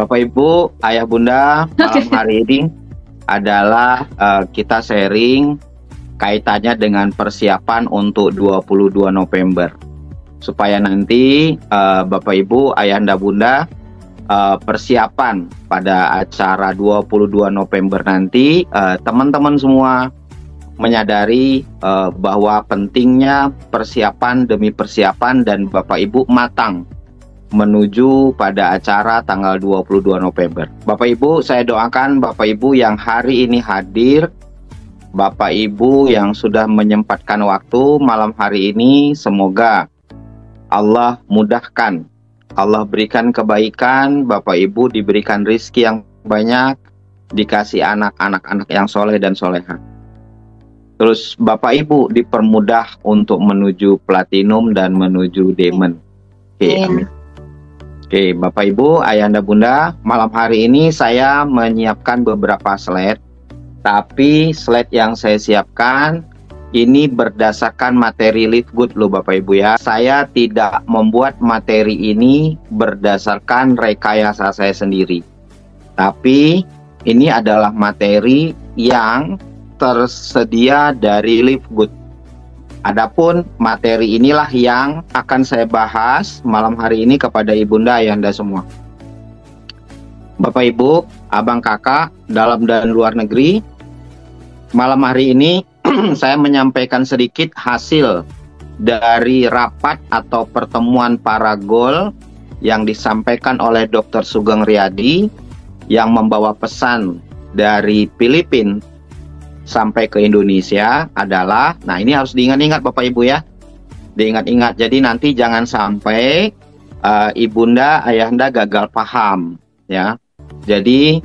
Bapak Ibu, Ayah Bunda, malam hari ini adalah kita sharing kaitannya dengan persiapan untuk 22 November. Supaya nanti Bapak Ibu, Ayahanda Bunda persiapan pada acara 22 November nanti, teman-teman semua menyadari bahwa pentingnya persiapan demi persiapan dan Bapak Ibu matang menuju pada acara tanggal 22 November. Bapak Ibu, saya doakan Bapak Ibu yang hari ini hadir, Bapak Ibu yang sudah menyempatkan waktu malam hari ini, semoga Allah mudahkan, Allah berikan kebaikan, Bapak Ibu diberikan rizki yang banyak, dikasih anak-anak yang soleh dan soleha. Terus Bapak Ibu dipermudah untuk menuju platinum dan menuju diamond. Oke, amin. Oke, Bapak Ibu, Ayahanda Bunda, malam hari ini saya menyiapkan beberapa slide. Tapi slide yang saya siapkan ini berdasarkan materi Live Good loh Bapak Ibu ya. Saya tidak membuat materi ini berdasarkan rekayasa saya sendiri. Tapi ini adalah materi yang tersedia dari Live Good. Adapun materi inilah yang akan saya bahas malam hari ini kepada Ibunda Ayahanda semua. Bapak Ibu, Abang Kakak dalam dan luar negeri, malam hari ini saya menyampaikan sedikit hasil dari rapat atau pertemuan para gol yang disampaikan oleh Dr. Sugeng Riyadi yang membawa pesan dari Filipina sampai ke Indonesia adalah, nah ini harus diingat-ingat Bapak Ibu ya, diingat-ingat. Jadi nanti jangan sampai Ibunda Ayahanda gagal paham ya. Jadi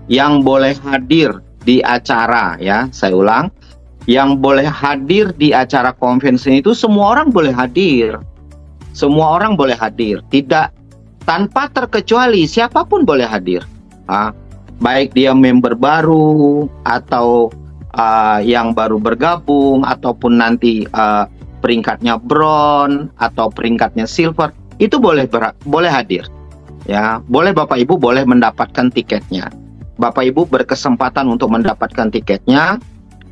yang boleh hadir di acara ya, saya ulang, yang boleh hadir di acara konvensi itu semua orang boleh hadir, semua orang boleh hadir, tidak tanpa terkecuali, siapapun boleh hadir. Baik dia member baru atau yang baru bergabung ataupun nanti peringkatnya bronze atau peringkatnya silver, itu boleh hadir ya. Boleh Bapak Ibu boleh mendapatkan tiketnya. Bapak Ibu berkesempatan untuk mendapatkan tiketnya,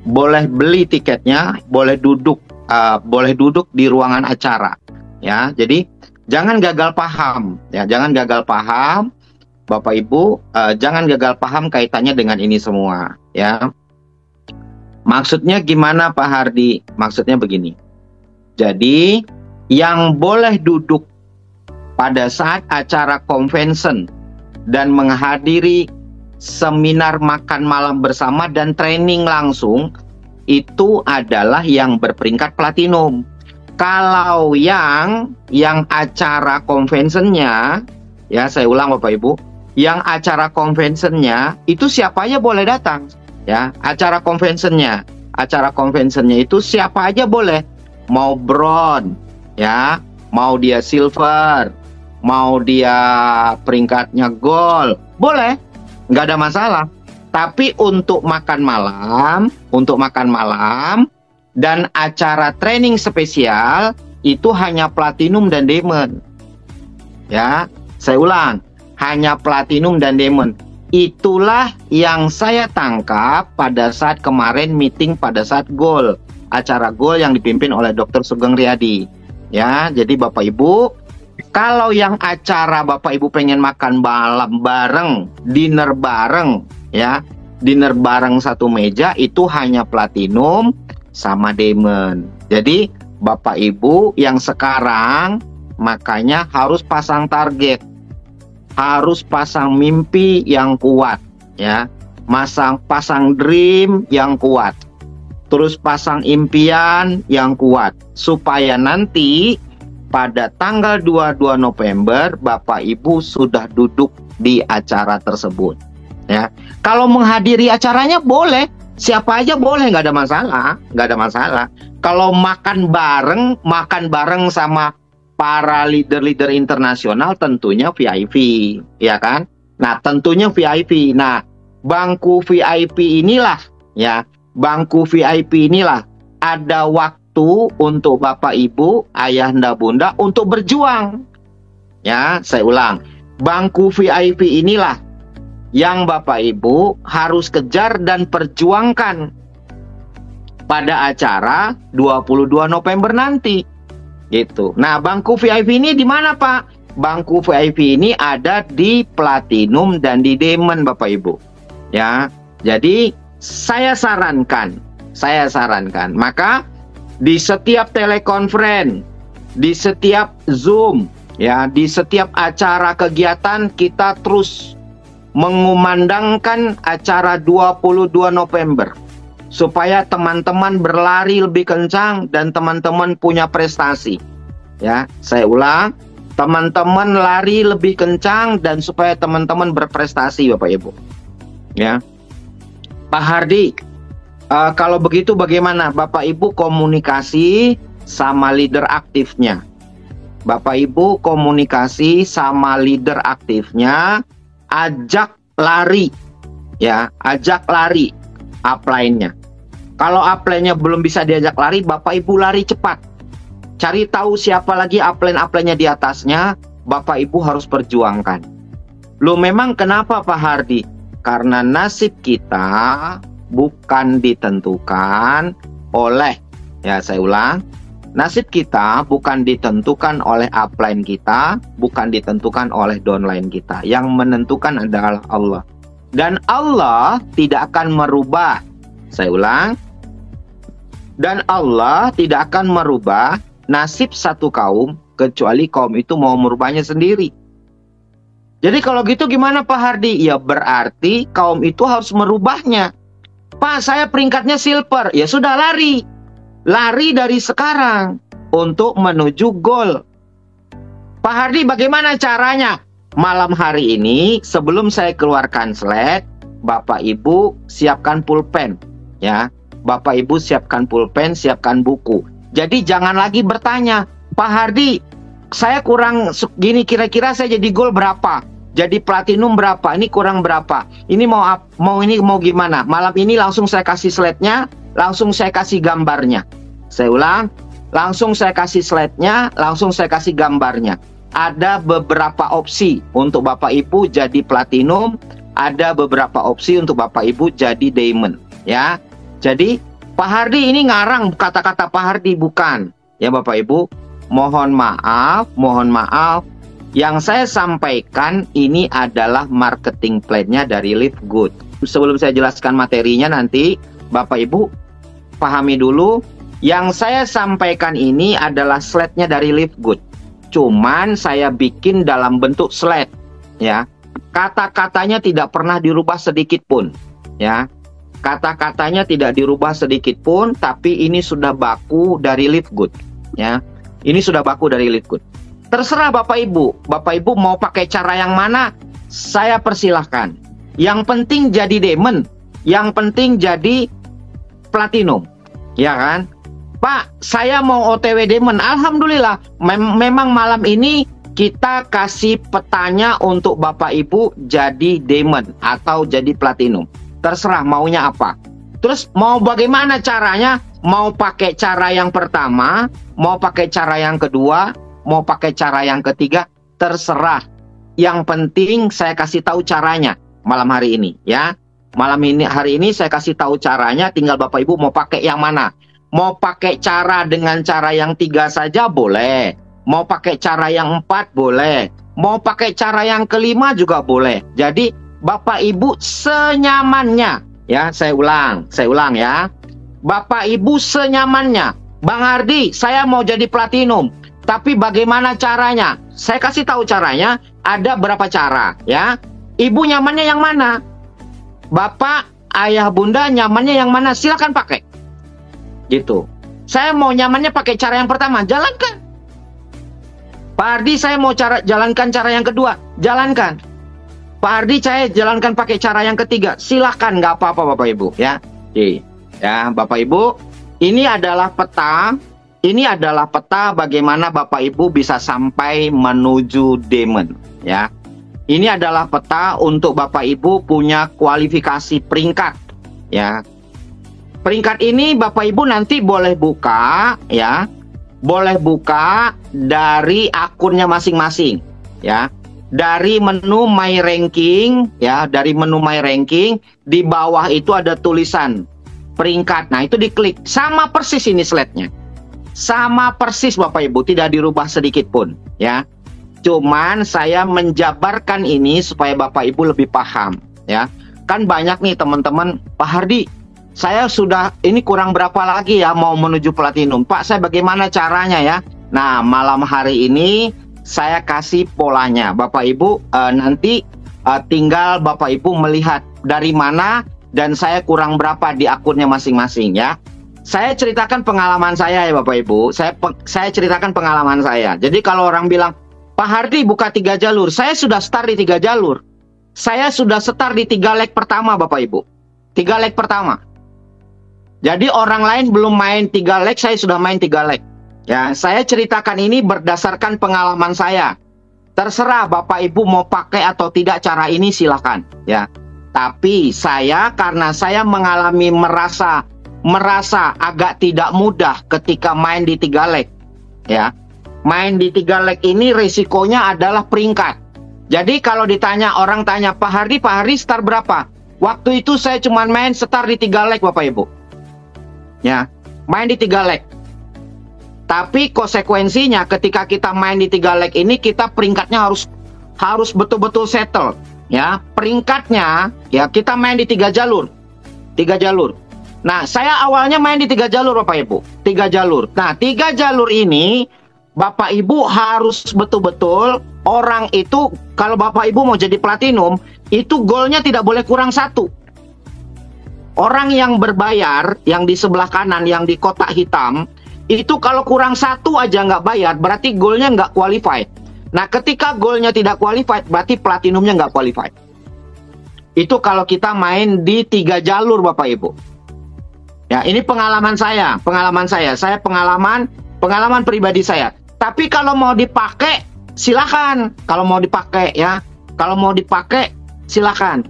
boleh beli tiketnya, boleh duduk di ruangan acara ya. Jadi jangan gagal paham ya, jangan gagal paham Bapak Ibu, jangan gagal paham kaitannya dengan ini semua ya. Maksudnya gimana Pak Hardi? Maksudnya begini. Jadi yang boleh duduk pada saat acara convention dan menghadiri seminar makan malam bersama dan training langsung itu adalah yang berperingkat platinum. Kalau yang acara conventionnya ya, saya ulang Bapak Ibu, yang acara conventionnya itu siapa aja boleh datang ya. Acara conventionnya itu siapa aja boleh, mau bronze ya, mau dia silver, mau dia peringkatnya gold, boleh, nggak ada masalah. Tapi untuk makan malam dan acara training spesial itu hanya platinum dan diamond ya. Saya ulang, hanya platinum dan diamond. Itulah yang saya tangkap pada saat kemarin meeting pada saat goal, acara goal yang dipimpin oleh Dr. Sugeng Riyadi ya. Jadi Bapak Ibu, kalau yang acara Bapak Ibu pengen makan malam bareng, dinner bareng ya, dinner bareng satu meja, itu hanya platinum sama diamond. Jadi Bapak Ibu yang sekarang makanya harus pasang target, harus pasang mimpi yang kuat ya, pasang dream yang kuat, terus pasang impian yang kuat, supaya nanti pada tanggal 22 November Bapak Ibu sudah duduk di acara tersebut ya. Kalau menghadiri acaranya boleh, siapa aja boleh, nggak ada masalah. Kalau makan bareng sama para leader-leader internasional tentunya VIP, ya kan? Nah, tentunya VIP. Nah, bangku VIP inilah ada waktu untuk Bapak Ibu, Ayahanda Bunda untuk berjuang. Ya, saya ulang. bangku VIP inilah yang Bapak Ibu harus kejar dan perjuangkan pada acara 22 November nanti. Gitu. Nah, bangku VIP ini di mana, Pak? Bangku VIP ini ada di Platinum dan di Diamond, Bapak Ibu. Ya. Jadi saya sarankan, maka di setiap telekonferensi, di setiap Zoom, ya, di setiap acara kegiatan kita terus mengumandangkan acara 22 November supaya teman-teman berlari lebih kencang dan teman-teman punya prestasi. Ya, saya ulang, teman-teman lari lebih kencang dan supaya teman-teman berprestasi, Bapak Ibu. Ya. Pak Hardi, kalau begitu bagaimana Bapak Ibu komunikasi sama leader aktifnya? Bapak Ibu komunikasi sama leader aktifnya, ajak lari, ya, ajak lari upline-nya. Kalau upline-nya belum bisa diajak lari, Bapak Ibu lari cepat. Cari tahu siapa lagi upline-upline-nya di atasnya, Bapak Ibu harus perjuangkan. Loh, memang kenapa Pak Hardi? Karena nasib kita bukan ditentukan oleh, ya saya ulang, nasib kita bukan ditentukan oleh upline kita, bukan ditentukan oleh downline kita. Yang menentukan adalah Allah. Dan Allah tidak akan merubah, saya ulang, dan Allah tidak akan merubah nasib satu kaum kecuali kaum itu mau merubahnya sendiri. Jadi kalau gitu gimana Pak Hardi? Ya berarti kaum itu harus merubahnya. Pak, saya peringkatnya silver. Ya sudah, lari. Lari dari sekarang untuk menuju goal. Pak Hardi, bagaimana caranya? Malam hari ini sebelum saya keluarkan slide, Bapak Ibu siapkan pulpen, ya. Bapak Ibu siapkan pulpen, siapkan buku. Jadi jangan lagi bertanya, Pak Hardi, saya kurang gini, kira-kira saya jadi gold berapa? Jadi platinum berapa? Ini kurang berapa? Ini mau gimana? Malam ini langsung saya kasih slide-nya, langsung saya kasih gambarnya. Saya ulang, langsung saya kasih slide-nya, langsung saya kasih gambarnya. Ada beberapa opsi untuk Bapak Ibu jadi platinum, ada beberapa opsi untuk Bapak Ibu jadi diamond, ya. Jadi Pak Hardi ini ngarang kata-kata Pak Hardi, bukan, ya Bapak Ibu. Mohon maaf. Yang saya sampaikan ini adalah marketing plan-nya dari Live Good. Sebelum saya jelaskan materinya nanti, Bapak Ibu pahami dulu. Yang saya sampaikan ini adalah slide-nya dari Live Good. Cuman saya bikin dalam bentuk slide, ya. Kata-katanya tidak pernah dirubah sedikit pun, ya. Kata-katanya tidak dirubah sedikit pun, tapi ini sudah baku dari Live Good, ya. Ini sudah baku dari Live Good. Terserah Bapak Ibu. Bapak Ibu mau pakai cara yang mana, saya persilahkan. Yang penting jadi diamond, yang penting jadi platinum, ya kan? Pak, saya mau OTW diamond. Alhamdulillah, memang malam ini kita kasih petanya untuk Bapak Ibu jadi diamond atau jadi platinum. Terserah maunya apa. Terus mau bagaimana caranya? Mau pakai cara yang pertama, mau pakai cara yang kedua, mau pakai cara yang ketiga, terserah. Yang penting saya kasih tahu caranya malam hari ini, ya. Hari ini saya kasih tahu caranya, tinggal Bapak Ibu mau pakai yang mana. Mau pakai cara dengan cara yang 3 saja boleh. Mau pakai cara yang 4 boleh. Mau pakai cara yang kelima juga boleh. Jadi Bapak Ibu senyamannya, ya. Saya ulang ya. Bapak Ibu senyamannya. Bang Hardi, saya mau jadi platinum. Tapi bagaimana caranya? Saya kasih tahu caranya, ada berapa cara, ya. Ibu nyamannya yang mana? Bapak, ayah, bunda nyamannya yang mana? Silakan pakai. Gitu. Saya mau nyamannya pakai cara yang pertama, jalankan. Pak Hardi, saya mau jalankan cara yang kedua, jalankan. Pak Hardi, saya jalankan pakai cara yang ketiga, silakan, nggak apa-apa Bapak Ibu, ya. Oke. Ya, Bapak Ibu, ini adalah peta. Ini adalah peta bagaimana Bapak Ibu bisa sampai menuju diamond, ya. Ini adalah peta untuk Bapak Ibu punya kualifikasi peringkat, ya. Peringkat ini Bapak Ibu nanti boleh buka, ya. Boleh buka dari akunnya masing-masing, ya. dari menu My Ranking, ya, dari menu My Ranking, di bawah itu ada tulisan peringkat. Nah, itu diklik. Sama persis ini slide-nya. Sama persis Bapak Ibu, tidak dirubah sedikit pun, ya. Cuman saya menjabarkan ini supaya Bapak Ibu lebih paham, ya. Kan banyak nih teman-teman, Pak Hardi, saya sudah ini kurang berapa lagi ya mau menuju platinum. Pak, saya bagaimana caranya ya? Nah, malam hari ini saya kasih polanya. Bapak Ibu nanti tinggal Bapak Ibu melihat dari mana dan saya kurang berapa di akunnya masing-masing ya. Saya ceritakan pengalaman saya ya Bapak Ibu. Saya ceritakan pengalaman saya. Jadi kalau orang bilang, Pak Hardi buka 3 jalur, saya sudah start di 3 jalur. Saya sudah start di 3 leg pertama Bapak Ibu. 3 leg pertama. Jadi orang lain belum main 3 leg, saya sudah main 3 leg. Ya, saya ceritakan ini berdasarkan pengalaman saya. Terserah Bapak Ibu mau pakai atau tidak cara ini silakan ya. Tapi saya karena saya mengalami merasa agak tidak mudah ketika main di 3 leg. Ya. Main di 3 leg ini risikonya adalah peringkat. Jadi kalau ditanya, orang tanya, Pak Hardi start berapa? Waktu itu saya cuma main start di 3 leg Bapak Ibu. Ya, main di 3 leg. Tapi konsekuensinya ketika kita main di 3 leg ini, kita peringkatnya harus betul-betul settle. Ya, peringkatnya ya kita main di 3 jalur. 3 jalur. Nah, saya awalnya main di 3 jalur Bapak Ibu. 3 jalur. Nah, 3 jalur ini Bapak Ibu harus betul-betul orang itu kalau Bapak Ibu mau jadi platinum, itu goalnya tidak boleh kurang 1. Orang yang berbayar, yang di sebelah kanan, yang di kotak hitam, itu kalau kurang 1 aja nggak bayar, berarti goalnya nggak qualified. Nah, ketika goalnya tidak qualified, berarti platinumnya nggak qualified. Itu kalau kita main di 3 jalur Bapak Ibu. Ya, ini pengalaman saya, Saya pengalaman pribadi saya. Tapi kalau mau dipakai, silakan. Kalau mau dipakai ya, kalau mau dipakai, silakan.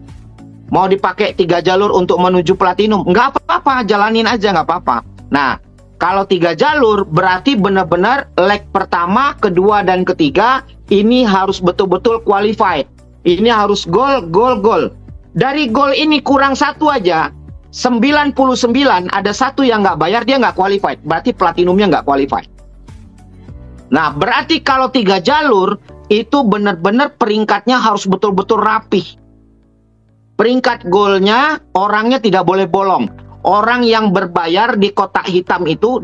Mau dipakai 3 jalur untuk menuju platinum, nggak apa-apa, jalanin aja nggak apa-apa. Nah, kalau 3 jalur berarti benar-benar leg pertama, kedua, dan ketiga ini harus betul-betul qualified. Ini harus gol. Dari gol ini kurang 1 aja, 99 ada 1 yang nggak bayar, dia nggak qualified. Berarti platinumnya nggak qualified. Nah, berarti kalau 3 jalur itu benar-benar peringkatnya harus betul-betul rapih. Peringkat golnya orangnya tidak boleh bolong. Orang yang berbayar di kotak hitam itu,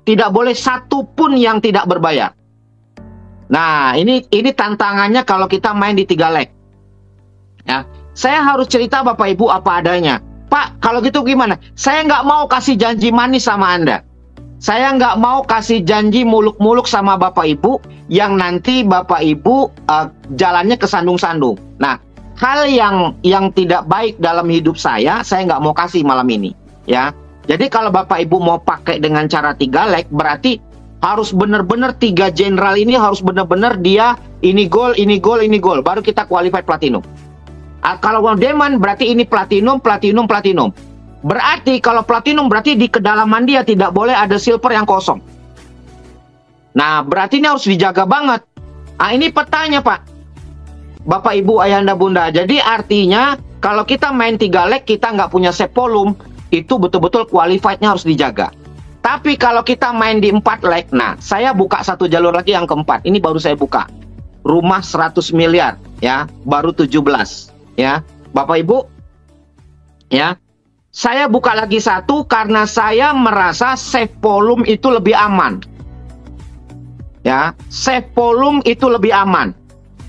tidak boleh 1 pun yang tidak berbayar. Nah, ini tantangannya kalau kita main di 3 leg. Ya, saya harus cerita Bapak Ibu apa adanya. Pak, kalau gitu gimana? Saya nggak mau kasih janji manis sama Anda. Saya nggak mau kasih janji muluk-muluk sama Bapak Ibu yang nanti Bapak Ibu jalannya kesandung-sandung. Nah, hal yang tidak baik dalam hidup saya nggak mau kasih malam ini. Ya, jadi kalau Bapak Ibu mau pakai dengan cara 3 leg, berarti harus benar-benar 3 general ini harus benar-benar dia ini gol, baru kita qualified platinum. Kalau diamond berarti ini platinum. Berarti kalau platinum berarti di kedalaman dia tidak boleh ada silver yang kosong. Nah, berarti ini harus dijaga banget. Ah, ini petanya Pak. Bapak Ibu Ayahanda Bunda. Jadi artinya kalau kita main 3 leg kita nggak punya save volume, itu betul-betul qualified-nya harus dijaga. Tapi kalau kita main di 4 leg, nah saya buka 1 jalur lagi yang keempat. Ini baru saya buka. Rumah 100 miliar ya, baru 17 ya. Bapak Ibu ya. Saya buka lagi 1 karena saya merasa save volume itu lebih aman. Ya, save volume itu lebih aman.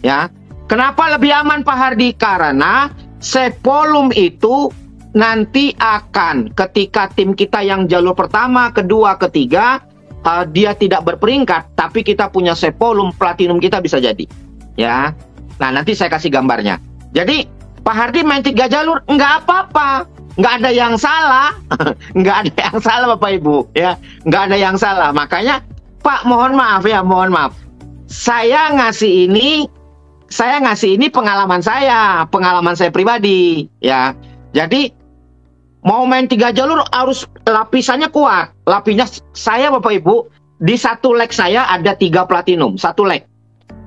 Ya. Kenapa lebih aman Pak Hardi? Karena save volume itu nanti akan ketika tim kita yang jalur pertama, kedua, ketiga dia tidak berperingkat, tapi kita punya save volume, platinum kita bisa jadi. Ya. Nah, nanti saya kasih gambarnya. Jadi, Pak Hardi main 3 jalur nggak apa-apa. Nggak ada yang salah. Nggak ada yang salah Bapak Ibu. Ya, nggak ada yang salah. Makanya, Pak, mohon maaf ya, mohon maaf. Saya ngasih ini pengalaman saya pribadi. Ya, jadi mau main 3 jalur harus lapisannya kuat. Lapisannya saya Bapak Ibu, di 1 leg saya ada 3 platinum, 1 leg.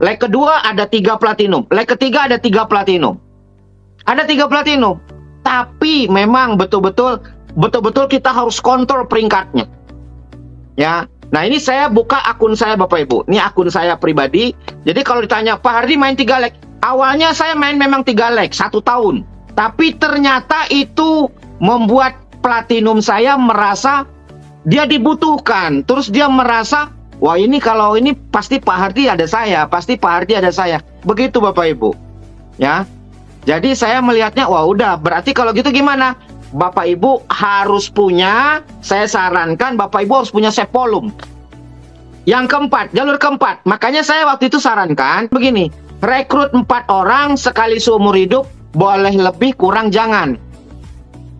leg kedua ada 3 platinum, leg ketiga ada 3 platinum. Ada 3 platinum. Tapi memang betul-betul kita harus kontrol peringkatnya. Ya. Nah, ini saya buka akun saya Bapak Ibu. Ini akun saya pribadi. Jadi kalau ditanya, Pak Hardi main 3 leg. Awalnya saya main memang 3 leg 1 tahun. Tapi ternyata itu membuat platinum saya merasa dia dibutuhkan. Terus dia merasa, wah ini kalau ini pasti Pak Hardi ada saya, pasti Pak Hardi ada saya. Begitu Bapak Ibu. Ya. Jadi saya melihatnya, wah udah, berarti kalau gitu gimana? Bapak Ibu harus punya, saya sarankan Bapak Ibu harus punya sepolum. Yang keempat, jalur keempat. Makanya saya waktu itu sarankan begini, rekrut 4 orang sekali seumur hidup, boleh lebih kurang jangan.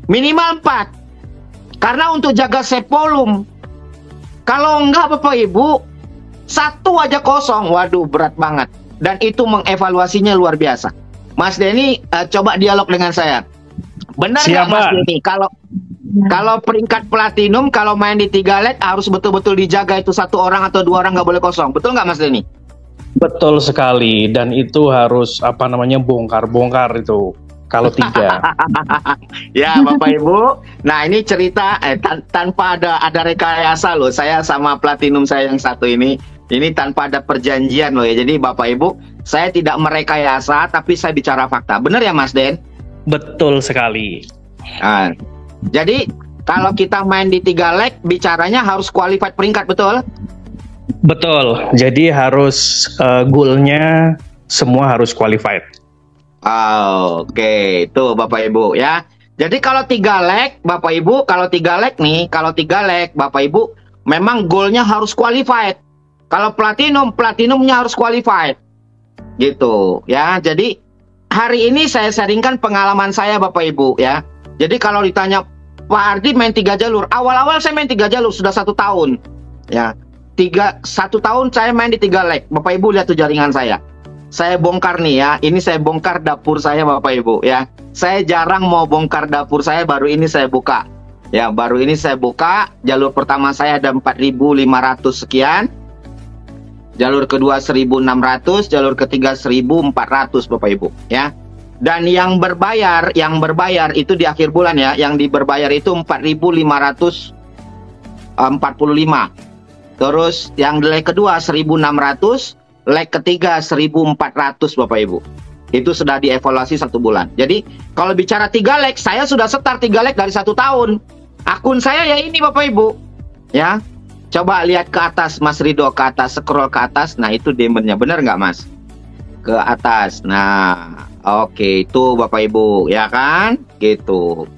Minimal 4. Karena untuk jaga sepolum, kalau enggak Bapak Ibu, 1 aja kosong, waduh berat banget. Dan itu mengevaluasinya luar biasa. Mas Denny, coba dialog dengan saya. Benar nggak Mas Denny? Kalau peringkat platinum, kalau main di 3 leg harus betul-betul dijaga itu 1 orang atau 2 orang nggak boleh kosong. Betul nggak Mas Denny? Betul sekali. Dan itu harus bongkar-bongkar itu kalau 3. Ya Bapak Ibu. Nah ini cerita tanpa ada rekayasa loh. Saya sama platinum saya yang satu ini tanpa ada perjanjian loh ya. Jadi Bapak Ibu, saya tidak merekayasa, tapi saya bicara fakta. Benar ya Mas Den? Betul sekali. Nah, jadi kalau kita main di 3 leg, bicaranya harus qualified peringkat, betul? Betul. Jadi harus goalnya semua harus qualified. Oke, itu Bapak Ibu ya. Jadi kalau 3 leg, Bapak Ibu, kalau 3 leg Bapak Ibu, memang goalnya harus qualified. Kalau platinumnya harus qualified. Gitu ya. Jadi hari ini saya sharingkan pengalaman saya Bapak Ibu ya. Jadi kalau ditanya Pak Hardi main 3 jalur, awal-awal saya main 3 jalur sudah 1 tahun ya. 1 tahun saya main di 3 leg. Bapak Ibu lihat tuh jaringan saya. Saya bongkar nih ya. Ini saya bongkar dapur saya Bapak Ibu ya. Saya jarang mau bongkar dapur saya, baru ini saya buka. Ya, baru ini saya buka. Jalur pertama saya ada 4.500 sekian. Jalur kedua 1.600, jalur ketiga 1.400 Bapak Ibu ya. Dan yang berbayar itu di akhir bulan ya, yang berbayar itu 4.545. Terus yang leg kedua 1.600, leg ketiga 1.400 Bapak Ibu. Itu sudah dievaluasi 1 bulan. Jadi kalau bicara 3 leg, saya sudah start 3 leg dari 1 tahun. Akun saya ya ini Bapak Ibu ya. Coba lihat ke atas Mas Rido, ke atas, scroll ke atas. Nah itu demonnya, benar nggak Mas? Ke atas. Nah oke, itu Bapak Ibu ya kan, gitu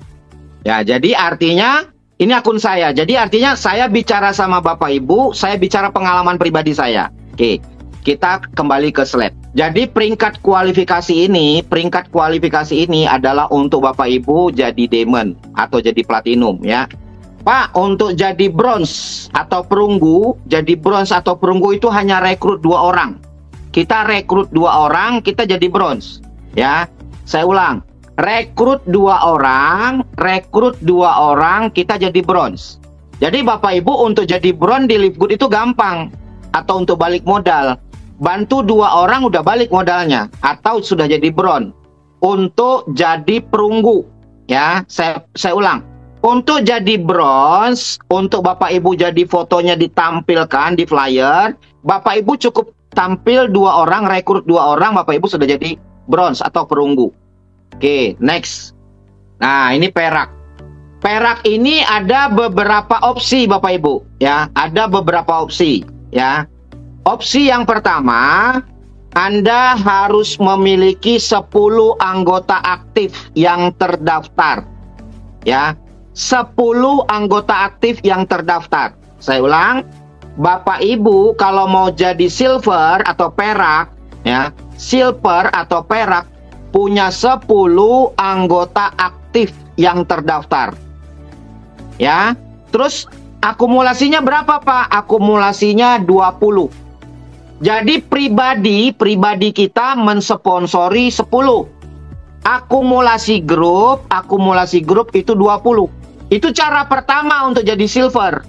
ya. Jadi artinya ini akun saya. Jadi artinya saya bicara sama Bapak Ibu, saya bicara pengalaman pribadi saya. Oke, kita kembali ke slide. Jadi peringkat kualifikasi ini adalah untuk Bapak Ibu jadi diamond atau jadi platinum ya. Pak, untuk jadi bronze atau perunggu, itu hanya rekrut 2 orang. Kita rekrut 2 orang, kita jadi bronze. Ya, saya ulang. Rekrut 2 orang, kita jadi bronze. Jadi Bapak Ibu untuk jadi bronze di Live Good itu gampang. Atau untuk balik modal, bantu 2 orang udah balik modalnya. Atau sudah jadi bronze. Untuk jadi perunggu, ya, saya ulang. Untuk jadi bronze, untuk Bapak Ibu jadi fotonya ditampilkan di flyer, Bapak Ibu cukup tampil 2 orang, rekrut 2 orang, Bapak Ibu sudah jadi bronze atau perunggu. Oke, next. Nah, ini perak. Perak ini ada beberapa opsi Bapak Ibu, ya. Ada beberapa opsi, ya. Opsi yang pertama, Anda harus memiliki 10 anggota aktif yang terdaftar, ya. 10 anggota aktif yang terdaftar. Saya ulang, Bapak Ibu kalau mau jadi silver atau perak ya, silver atau perak punya 10 anggota aktif yang terdaftar. Ya. Terus akumulasinya berapa, Pak? Akumulasinya 20. Jadi pribadi kita mensponsori 10. Akumulasi grup itu 20. Itu cara pertama untuk jadi silver.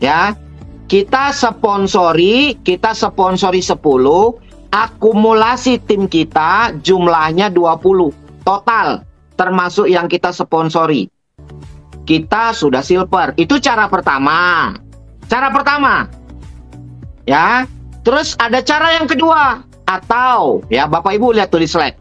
Ya. kita sponsori 10, akumulasi tim kita jumlahnya 20 total, termasuk yang kita sponsori. Kita sudah silver. Itu cara pertama. Cara pertama. Ya. Terus ada cara yang kedua. Atau, ya Bapak Ibu lihat tuh di slide.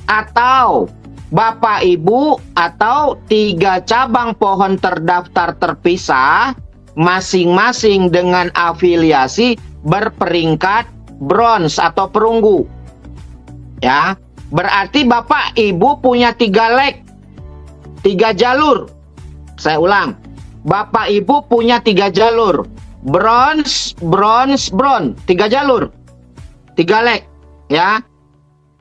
Atau Bapak Ibu atau 3 cabang pohon terdaftar terpisah masing-masing dengan afiliasi berperingkat bronze atau perunggu. Ya. Berarti Bapak Ibu punya 3 leg, 3 jalur. Saya ulang, Bapak Ibu punya 3 jalur, bronze, 3 jalur, 3 leg, ya.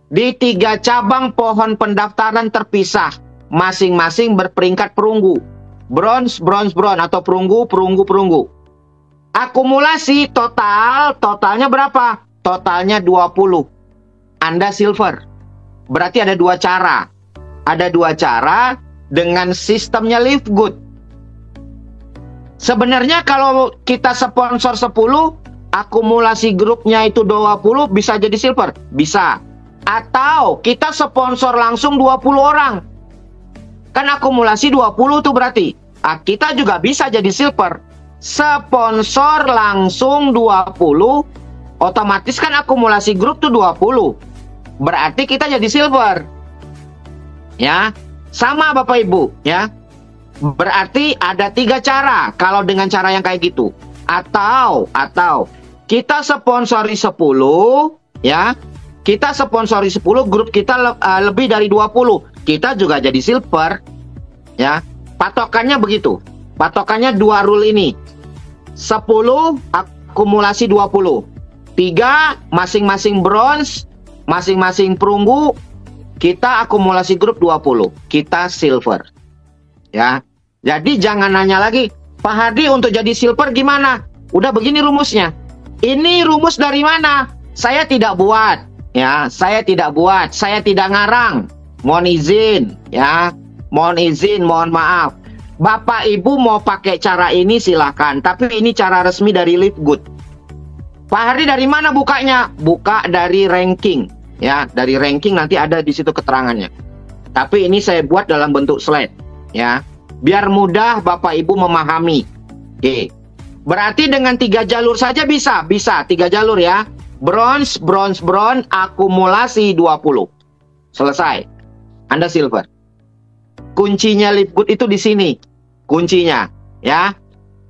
Di 3 cabang pohon pendaftaran terpisah, masing-masing berperingkat perunggu, bronze atau perunggu. Akumulasi totalnya berapa? Totalnya 20. Anda silver. Berarti ada 2 cara. Ada 2 cara dengan sistemnya Live Good. Sebenarnya kalau kita sponsor 10, akumulasi grupnya itu 20, bisa jadi silver? Bisa. Atau kita sponsor langsung 20 orang. Kan akumulasi 20 tuh berarti. Kita juga bisa jadi silver. Sponsor langsung 20, otomatis kan akumulasi grup tuh 20. Berarti kita jadi silver. Ya. Sama Bapak Ibu, ya. Berarti ada 3 cara kalau dengan cara yang kayak gitu. Atau kita sponsori 10, ya. Kita sponsori 10, grup kita lebih dari 20. Kita juga jadi silver. Ya. Patokannya begitu. Patokannya 2 rule ini. 10 akumulasi 20. 3 masing-masing bronze, masing-masing perunggu. Kita akumulasi grup 20, kita silver. Ya. Jadi jangan nanya lagi, Pak Hardi untuk jadi silver gimana? Udah begini rumusnya. Ini rumus dari mana? Saya tidak buat, ya. Saya tidak buat, saya tidak ngarang. Mohon izin, ya. Mohon maaf. Bapak Ibu mau pakai cara ini silahkan, tapi ini cara resmi dari Live Good. Pak Hardi dari mana bukanya? Buka dari ranking. Ya, dari ranking nanti ada di situ keterangannya. Tapi ini saya buat dalam bentuk slide, ya. Biar mudah Bapak Ibu memahami. Oke. Berarti dengan 3 jalur saja bisa 3 jalur ya. Bronze, akumulasi 20. Selesai. Anda silver. Kuncinya Live Good itu di sini. Kuncinya, ya.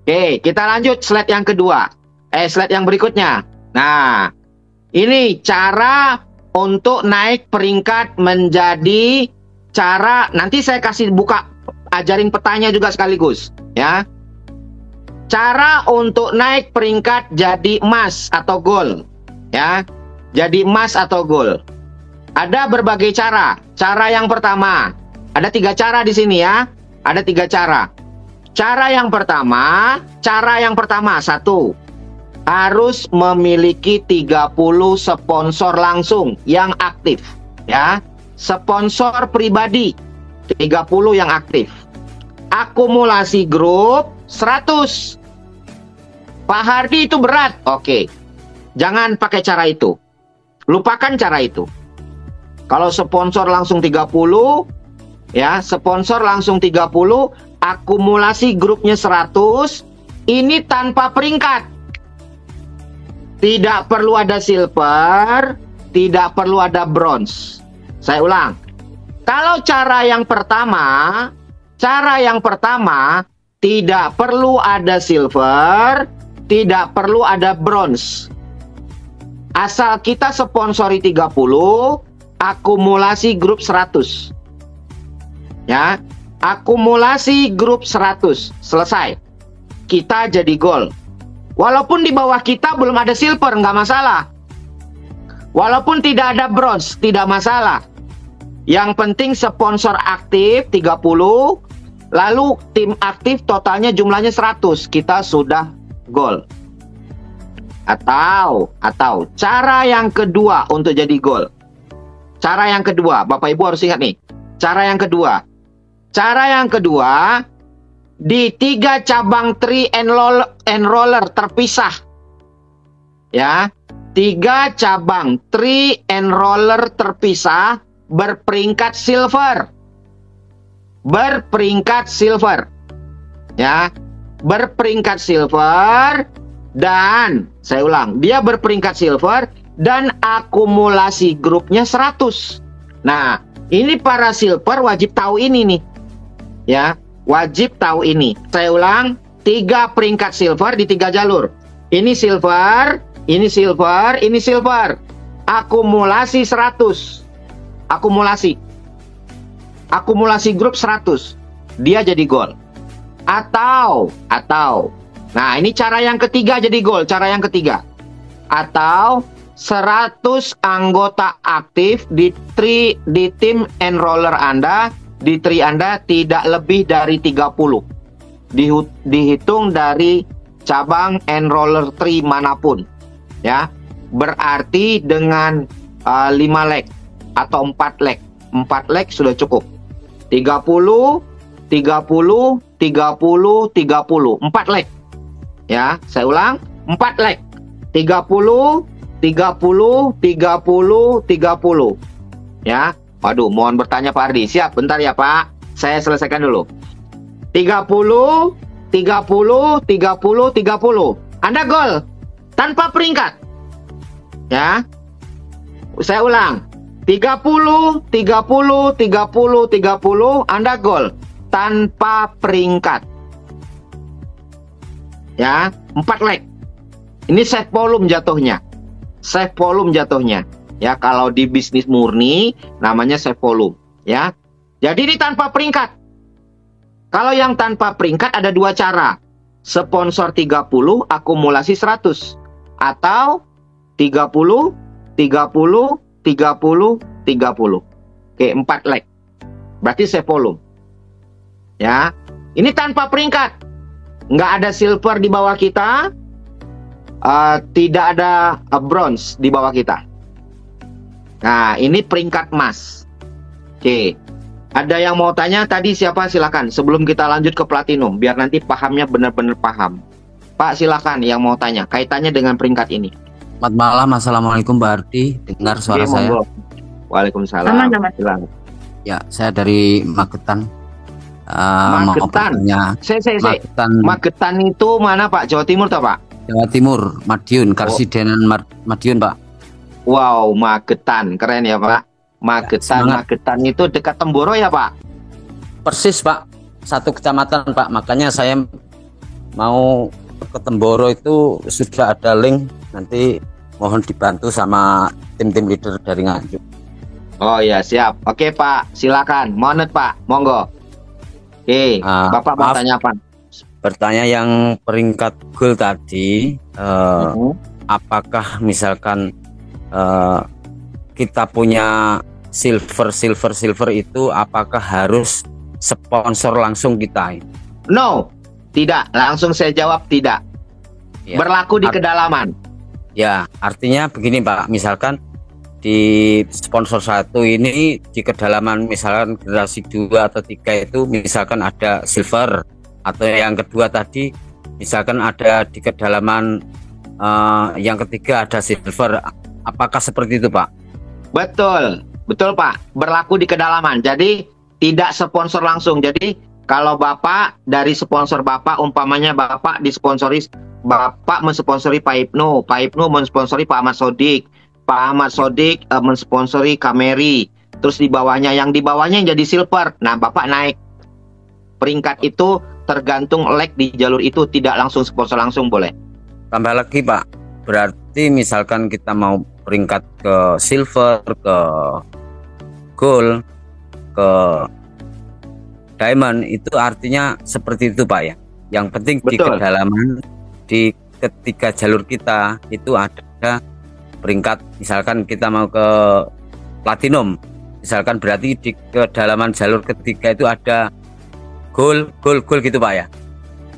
Oke, kita lanjut slide yang kedua. Slide yang berikutnya. Nah, ini cara untuk naik peringkat menjadi cara, nanti saya kasih buka, ajarin petanya juga sekaligus, ya. Cara untuk naik peringkat jadi emas atau gold, ya. Jadi emas atau gold. Ada berbagai cara. Cara yang pertama, ada 3 cara di sini ya. Ada 3 cara. Cara yang pertama, 1, harus memiliki 30 sponsor langsung yang aktif, ya. Sponsor pribadi 30 yang aktif. Akumulasi grup 100. Pak Hardi itu berat. Oke. Jangan pakai cara itu. Lupakan cara itu. Kalau sponsor langsung 30, ya, sponsor langsung 30, akumulasi grupnya 100, ini tanpa peringkat. Tidak perlu ada silver, tidak perlu ada bronze. Saya ulang. Kalau cara yang pertama tidak perlu ada silver, tidak perlu ada bronze. Asal kita sponsori 30, akumulasi grup 100. Ya, akumulasi grup 100. Selesai. Kita jadi gold. Walaupun di bawah kita belum ada silver, nggak masalah. Walaupun tidak ada bronze, tidak masalah. Yang penting sponsor aktif 30, lalu tim aktif totalnya jumlahnya 100. Kita sudah gold. Atau cara yang kedua untuk jadi gold. Cara yang kedua, Bapak Ibu harus ingat nih. Cara yang kedua, di 3 cabang tri and roller terpisah. Ya, 3 cabang tri and roller terpisah berperingkat silver. Berperingkat silver. Ya, berperingkat silver dan saya ulang, dia berperingkat silver dan akumulasi grupnya 100. Nah, ini para silver wajib tahu ini nih. Ya, wajib tahu ini. Saya ulang, 3 peringkat silver di 3 jalur. Ini silver, ini silver, ini silver. Akumulasi 100. Akumulasi. Akumulasi grup 100. Dia jadi gol. Atau. Nah, ini cara yang ketiga jadi gol, cara yang ketiga. Atau 100 anggota aktif di tim enroller Anda, di tri Anda tidak lebih dari 30. Dihitung dari cabang enroller tri manapun. Ya. Berarti dengan 5 leg atau 4 leg. 4 leg sudah cukup. 30, 30, 30, 30. 4 leg. Ya, saya ulang, 4 leg. 30, 30, 30, 30. Ya, waduh, mohon bertanya Pak Ardi. Siap, bentar ya Pak. Saya selesaikan dulu. 30, 30, 30, 30. Anda gol tanpa peringkat. Ya, saya ulang. 30, 30, 30, 30. Anda gol tanpa peringkat. Ya, 4 leg. Ini save volume jatuhnya. Save volume jatuhnya. Ya, kalau di bisnis murni namanya save volume, ya. Jadi ini tanpa peringkat. Kalau yang tanpa peringkat ada 2 cara. Sponsor 30, akumulasi 100. Atau 30, 30, 30, 30. Oke, 4 leg. Berarti save volume. Ya. Ini tanpa peringkat. Nggak ada silver di bawah kita. Tidak ada bronze di bawah kita. Nah, ini peringkat emas. Oke. Ada yang mau tanya tadi siapa? Silakan. Sebelum kita lanjut ke platinum, biar nanti pahamnya benar-benar paham. Pak, silakan yang mau tanya. Kaitannya dengan peringkat ini. Selamat malam. Assalamualaikum Mbak Ardi. Dengar suara saya? Monggo. Waalaikumsalam. Silakan. Ya, saya dari Magetan. Magetan. Magetan. Magetan itu mana Pak? Jawa Timur toh Pak? Jawa Timur, Madiun, Karsidenan Madiun Pak. Wow, Magetan, keren ya Pak. Magetan, Ya, Magetan itu dekat Temboro ya Pak? Persis Pak, satu kecamatan Pak. Makanya saya mau ke Temboro itu sudah ada link. Nanti mohon dibantu sama tim-tim leader dari Nganjuk. Oh ya siap. Oke Pak, silakan. Monet Pak, monggo. Oke, Bapak mau tanya apa? Bertanya yang peringkat gol tadi, apakah misalkan kita punya silver itu apakah harus sponsor langsung kita? No, tidak. Langsung saya jawab tidak. Ya. Berlaku di kedalaman. Ya, artinya begini Pak, misalkan di sponsor 1 ini di kedalaman misalkan generasi 2 atau 3 itu misalkan ada silver, atau yang kedua tadi misalkan ada di kedalaman yang ketiga ada silver. Apakah seperti itu Pak? Betul Pak, berlaku di kedalaman. Jadi tidak sponsor langsung. Jadi kalau Bapak dari sponsor Bapak, umpamanya Bapak disponsori, Bapak mensponsori Pak Ibnu, Pak Ibnu mensponsori Pak Ahmad Sodik, Pak Ahmad Sodik mensponsori Kameri, terus di bawahnya yang jadi silver. Nah, Bapak naik peringkat itu tergantung leg di jalur itu, tidak langsung sponsor langsung boleh. Tambah lagi Pak, berarti misalkan kita mau peringkat ke silver, ke gold, ke diamond, itu artinya seperti itu Pak ya. Yang penting Betul. Di kedalaman di ketiga jalur kita itu ada peringkat. Misalkan kita mau ke platinum, misalkan berarti di kedalaman jalur ketiga itu ada gold gitu Pak ya.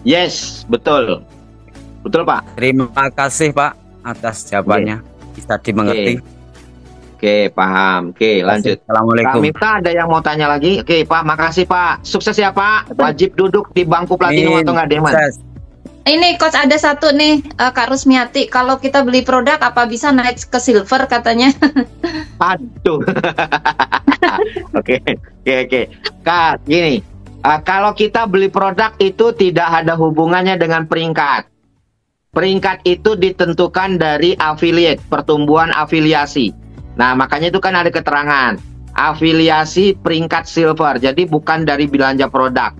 Yes, betul Pak. Terima kasih Pak atas jawabannya. Bisa dimengerti. Oke, paham. Oke, lanjut. Kak Assalamualaikum. Miftah ada yang mau tanya lagi? Oke, Pak, makasih Pak. Sukses ya Pak. Wajib duduk di bangku platinum atau nggak Diamond? Sukses. Ini coach ada satu nih, Kak Rusmiati. Kalau kita beli produk apa bisa naik ke silver katanya? Aduh. Oke. Kak, gini. Kalau kita beli produk itu tidak ada hubungannya dengan peringkat. Peringkat itu ditentukan dari affiliate, pertumbuhan afiliasi. Nah, makanya itu kan ada keterangan. Afiliasi peringkat silver, jadi bukan dari belanja produk.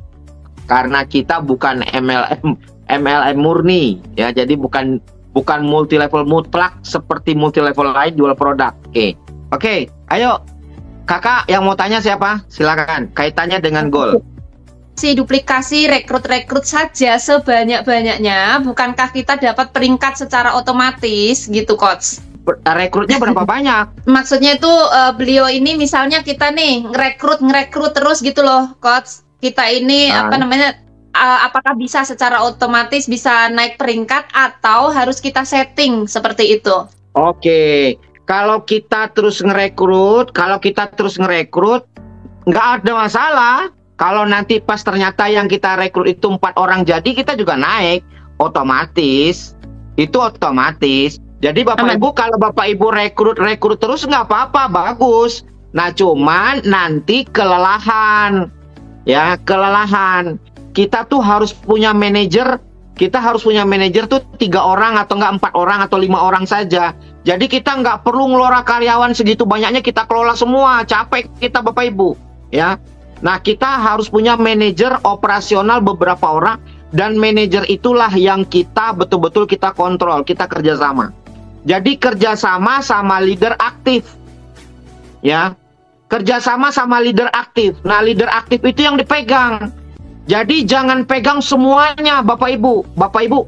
Karena kita bukan MLM murni, ya. Jadi bukan multi level mutlak seperti multi level lain jual produk. Oke, ayo. Kakak yang mau tanya siapa? Silakan. Kaitannya dengan goal. Si duplikasi rekrut saja sebanyak-banyaknya, bukankah kita dapat peringkat secara otomatis gitu coach? Rekrutnya berapa banyak? Maksudnya itu beliau ini misalnya kita nih ngerekrut terus gitu loh coach. Kita ini apa namanya, apakah bisa secara otomatis bisa naik peringkat atau harus kita setting seperti itu? Oke, kalau kita terus ngerekrut nggak ada masalah. Kalau nanti pas ternyata yang kita rekrut itu 4 orang jadi, kita juga naik otomatis. Itu otomatis. Jadi Bapak Ibu, kalau Bapak Ibu rekrut terus nggak apa-apa, bagus. Nah, cuman nanti kelelahan. Ya, kelelahan. Kita tuh harus punya manajer. Kita harus punya manajer tuh 3 orang atau nggak 4 orang atau 5 orang saja. Jadi kita nggak perlu ngelola karyawan segitu banyaknya, kita kelola semua. Capek kita Bapak Ibu. Ya. Nah, kita harus punya manajer operasional beberapa orang, dan manajer itulah yang kita betul-betul kita kontrol, kita kerjasama. Jadi kerjasama sama leader aktif, ya, kerjasama sama leader aktif. Nah, leader aktif itu yang dipegang. Jadi jangan pegang semuanya, Bapak Ibu. Bapak Ibu,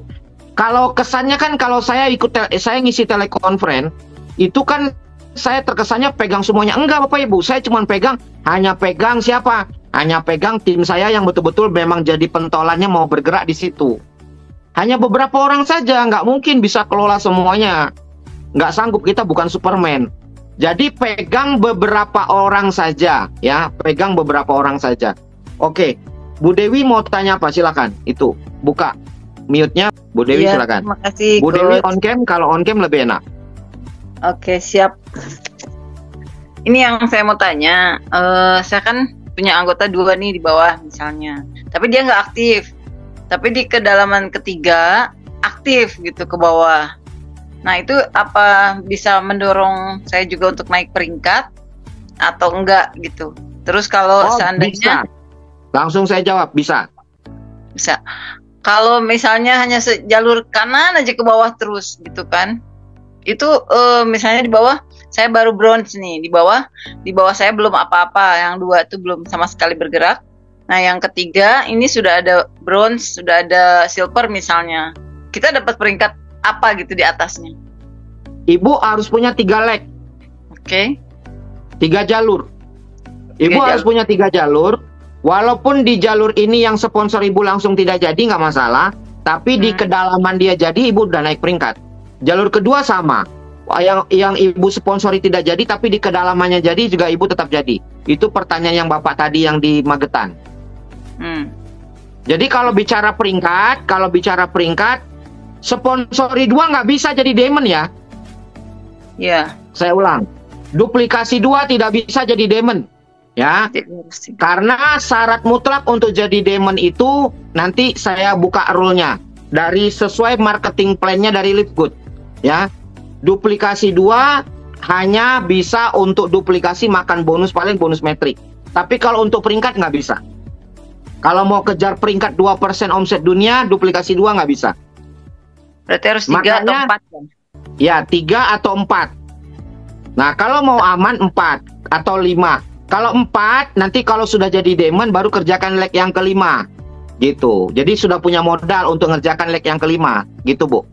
kalau kesannya kan kalau saya saya ngisi telekonferensi, itu kan saya terkesannya pegang semuanya. Enggak Bapak Ibu, saya cuma hanya pegang siapa? Hanya pegang tim saya yang betul-betul memang jadi pentolannya mau bergerak di situ. Hanya beberapa orang saja, nggak mungkin bisa kelola semuanya. Nggak sanggup, kita bukan Superman. Jadi pegang beberapa orang saja, ya, pegang beberapa orang saja. Oke, Bu Dewi mau tanya apa? Silakan, itu buka mute-nya, Bu Dewi Ya, silakan. terima kasih, Bu Dewi Coach. on cam, kalau on cam lebih enak. Oke, siap. Ini yang saya mau tanya. Saya kan punya anggota 2 nih di bawah misalnya, tapi dia nggak aktif. Tapi di kedalaman ketiga aktif gitu ke bawah. Nah, itu apa bisa mendorong saya juga untuk naik peringkat atau enggak gitu? Terus kalau seandainya bisa. Langsung saya jawab, bisa. bisa. Kalau misalnya hanya jalur kanan aja ke bawah terus gitu kan? Itu misalnya di bawah saya baru bronze nih, di bawah saya belum apa-apa, yang 2 itu belum sama sekali bergerak. Nah, yang ketiga ini sudah ada bronze, sudah ada silver misalnya. Kita dapat peringkat apa gitu di atasnya? Ibu harus punya 3 leg, Oke. 3 jalur. Ibu harus punya 3 jalur. Walaupun di jalur ini yang sponsor Ibu langsung tidak jadi, nggak masalah. Tapi di kedalaman dia jadi, Ibu udah naik peringkat. Jalur kedua sama. Yang Ibu sponsori tidak jadi, tapi di kedalamannya jadi juga Ibu tetap jadi. Itu pertanyaan yang Bapak tadi yang di Magetan. Jadi kalau bicara peringkat, sponsori 2 nggak bisa jadi diamond ya. Iya. Saya ulang. Duplikasi 2 tidak bisa jadi diamond. Ya. Karena syarat mutlak untuk jadi diamond itu nanti saya buka rule-nya dari sesuai marketing plan-nya dari Livegood. Ya. Duplikasi 2 hanya bisa untuk duplikasi makan bonus, paling bonus metrik. Tapi kalau untuk peringkat nggak bisa. Kalau mau kejar peringkat 2% omset dunia, duplikasi 2 nggak bisa. Berarti harus 3 atau 4 kan? Ya, 3 atau 4. Nah, kalau mau aman 4 atau 5. Kalau 4, nanti kalau sudah jadi diamond baru kerjakan leg yang kelima. Gitu. Jadi sudah punya modal untuk ngerjakan leg yang kelima. Gitu, Bu.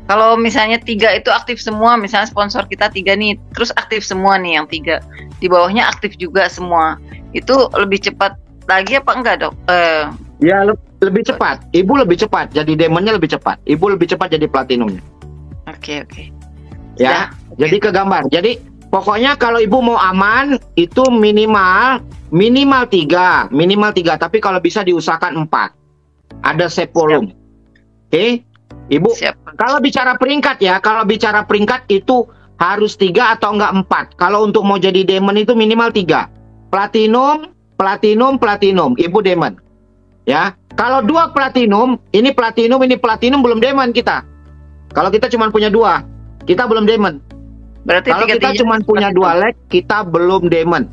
Kalau misalnya 3 itu aktif semua, misalnya sponsor kita 3 nih, terus aktif semua nih yang 3. Di bawahnya aktif juga semua. Itu lebih cepat lagi apa enggak, Dok? Ya, lebih cepat. Ibu lebih cepat. Jadi diamondnya lebih cepat. Ibu lebih cepat jadi platinumnya. Oke. Ya, jadi ke gambar. Jadi Pokoknya kalau ibu mau aman itu minimal 3, tapi kalau bisa diusahakan 4. Ada sepolum. Oke, ibu. Siap. Kalau bicara peringkat ya, itu harus 3 atau enggak 4. Kalau untuk mau jadi diamond itu minimal 3. Platinum, ibu diamond. Ya, kalau 2 platinum, ini platinum belum diamond kita. Kalau kita cuma punya 2, kita belum diamond. Berarti kalau kita cuma punya 2 leg, kita belum diamond.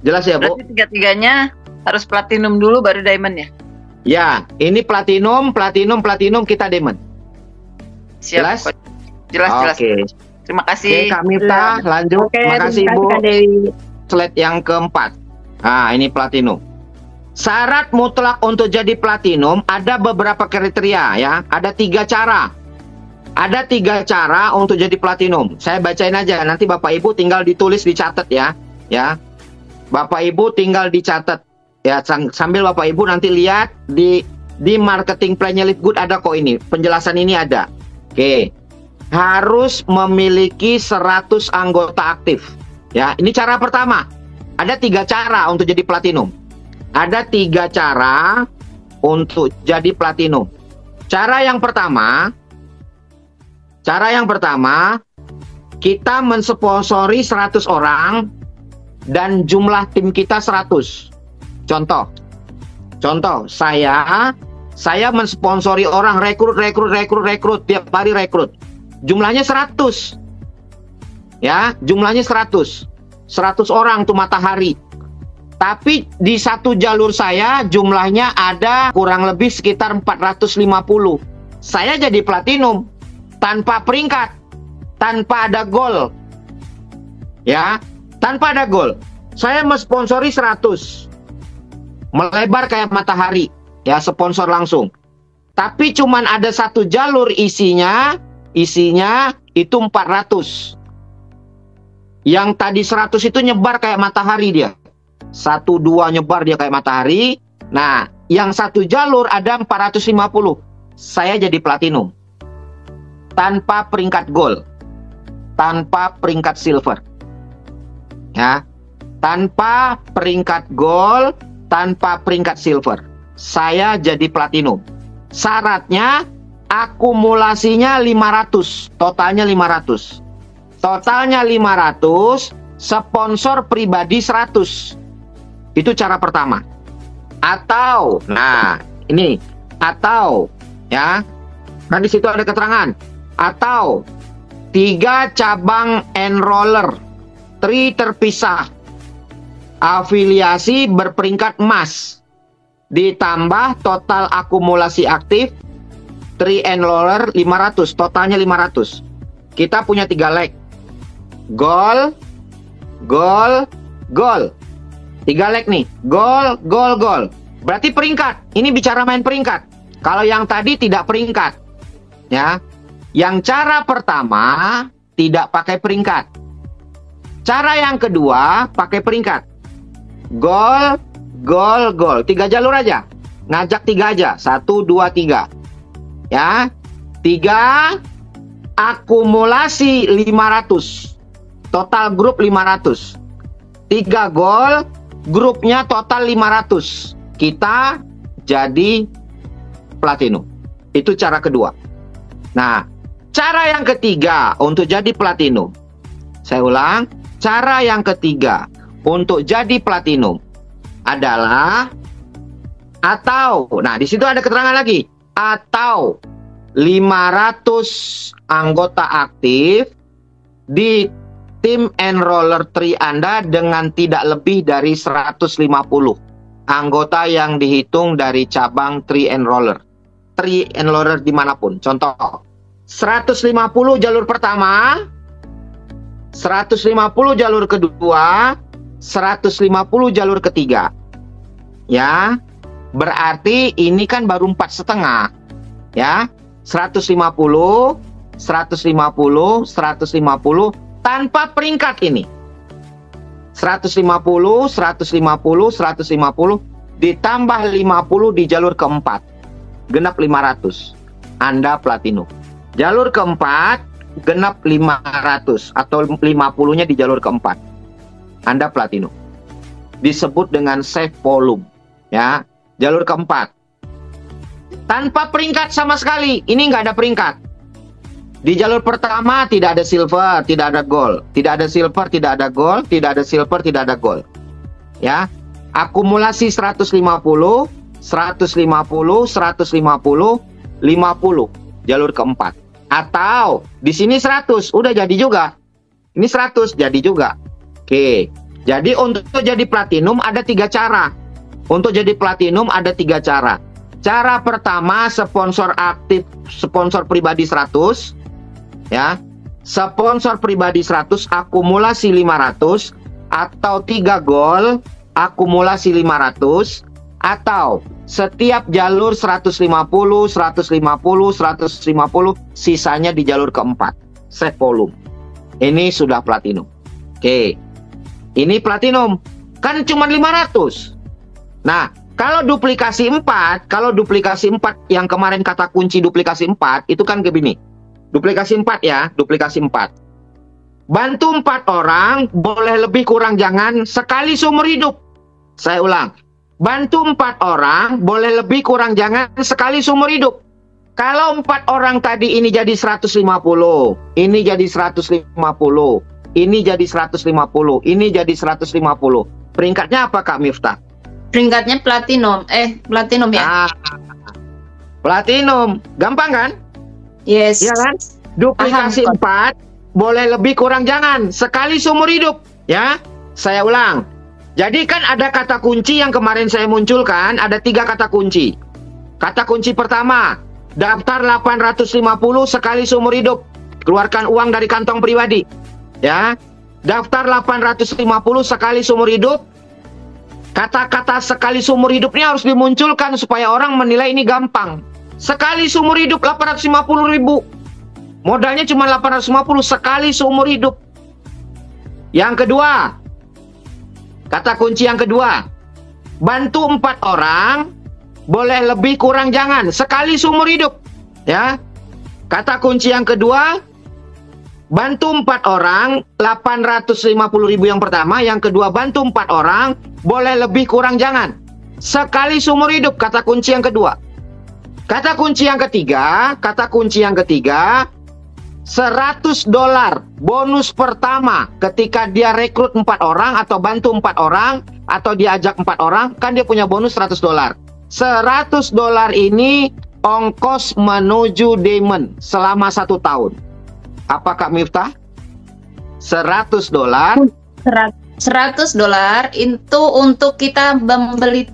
Jelas ya, Bu? Berarti 3-3-nya harus platinum dulu baru diamond ya? Ya, ini platinum, kita diamond. Siap. Jelas? Jelas. Oke. Terima kasih. Oke, Kak Miftah, lanjut. Oke, Makasih, terima Ibu. kasih, Kak Dewi. Slide yang keempat. Nah, ini platinum. Syarat mutlak untuk jadi platinum ada beberapa kriteria ya. Ada 3 cara. Ada 3 cara untuk jadi platinum. Saya bacain aja. Nanti Bapak Ibu tinggal ditulis, dicatat ya. Ya. Bapak Ibu tinggal dicatat. Ya, sambil Bapak Ibu nanti lihat di marketing plan-nya Live Good ada kok ini. Penjelasan ini ada. Oke. Harus memiliki 100 anggota aktif. Ya, ini cara pertama. Ada 3 cara untuk jadi platinum. Ada 3 cara untuk jadi platinum. Cara yang pertama, kita mensponsori 100 orang dan jumlah tim kita 100. Contoh, saya mensponsori orang rekrut tiap hari rekrut. Jumlahnya 100. Ya, jumlahnya 100. 100 orang tuh matahari. Tapi di satu jalur saya jumlahnya ada kurang lebih sekitar 450. Saya jadi platinum tanpa peringkat, tanpa ada gol. Ya, tanpa ada gol. Saya mensponsori 100. Melebar kayak matahari, ya, sponsor langsung. Tapi cuman ada satu jalur isinya itu 400. Yang tadi 100 itu nyebar kayak matahari dia. 1, 2 nyebar dia kayak matahari. Nah, yang satu jalur ada 450. Saya jadi platinum. Tanpa peringkat gold. Tanpa peringkat silver. Ya. Tanpa peringkat gold, tanpa peringkat silver. Saya jadi platinum. Syaratnya akumulasinya 500, totalnya 500. Totalnya 500, sponsor pribadi 100. Itu cara pertama. Atau, nah, ini atau ya. Kan di situ ada keterangan. Atau 3 cabang enroller, 3 terpisah. Afiliasi berperingkat emas. Ditambah total akumulasi aktif 3 enroller 500, totalnya 500. Kita punya 3 leg. Gol. 3 leg nih. Gol. Berarti peringkat. Ini bicara main peringkat. Kalau yang tadi tidak peringkat. Ya. Yang cara pertama tidak pakai peringkat. Cara yang kedua pakai peringkat. Gol. 3 jalur aja. Ngajak 3 aja. 1, 2, 3. Ya. 3 akumulasi 500. Total grup 500. 3 gol, grupnya total 500. Kita jadi platinum. Itu cara kedua. Nah, cara yang ketiga untuk jadi platinum. Saya ulang, cara yang ketiga untuk jadi platinum adalah atau, nah di situ ada keterangan lagi, atau 500 anggota aktif di tim enroller 3 Anda dengan tidak lebih dari 150 anggota yang dihitung dari cabang 3 enroller. 3 enroller dimanapun. Contoh, 150 jalur pertama, 150 jalur kedua, 150 jalur ketiga. Ya, berarti ini kan baru 4,5. Ya, 150, 150 tanpa peringkat ini. 150 ditambah 50 di jalur keempat. Genap 500. Anda platinum. Jalur keempat genap 500 atau 50-nya di jalur keempat, Anda platinum. Disebut dengan safe volume, ya. Jalur keempat. Tanpa peringkat sama sekali, ini nggak ada peringkat. Di jalur pertama tidak ada silver, tidak ada gold. Tidak ada silver, tidak ada gold, tidak ada silver, tidak ada gold. Ya. Akumulasi 150, 150, 150, 50 jalur keempat. Atau di sini 100, udah jadi juga. Ini 100 jadi juga. Oke. Jadi untuk jadi platinum ada 3 cara. Untuk jadi platinum ada 3 cara. Cara pertama, sponsor aktif, sponsor pribadi 100, ya. Sponsor pribadi 100 akumulasi 500, atau 3 gold akumulasi 500, atau setiap jalur 150, 150, 150, sisanya di jalur keempat. Safe volume. Ini sudah platinum. Oke. Ini platinum. Kan cuma 500. Nah, kalau duplikasi 4, yang kemarin kata kunci duplikasi 4, itu kan begini. Duplikasi 4 ya, duplikasi 4. Bantu 4 orang, boleh lebih kurang jangan, sekali seumur hidup. Saya ulang. Bantu 4 orang, boleh lebih kurang jangan, sekali seumur hidup. Kalau 4 orang tadi ini jadi 150, ini jadi 150, ini jadi 150, ini jadi 150. Peringkatnya apa Kak Miftah? Peringkatnya platinum. Platinum ya. Platinum. Gampang kan? Yes. Iya kan? Duplikasi 4, boleh lebih kurang jangan, sekali seumur hidup. Ya, saya ulang. Jadi kan ada kata kunci yang kemarin saya munculkan, ada 3 kata kunci. Kata kunci pertama, daftar 850 sekali seumur hidup. Keluarkan uang dari kantong pribadi. Ya, daftar 850 sekali seumur hidup. Kata-kata sekali seumur hidup ini harus dimunculkan supaya orang menilai ini gampang. Sekali seumur hidup 850.000. Modalnya cuma 850 sekali seumur hidup. Yang kedua, kata kunci yang kedua, bantu 4 orang, boleh lebih kurang jangan, sekali seumur hidup. Ya. Kata kunci yang kedua, bantu 4 orang, 850.000 yang pertama, yang kedua bantu 4 orang, boleh lebih kurang jangan, sekali seumur hidup. Kata kunci yang kedua. Kata kunci yang ketiga, $100 bonus pertama ketika dia rekrut 4 orang atau bantu 4 orang atau diajak 4 orang, kan dia punya bonus $100. $100 ini ongkos menuju Diamond selama 1 tahun. Apa Kak Miftah? $100. $100 itu untuk kita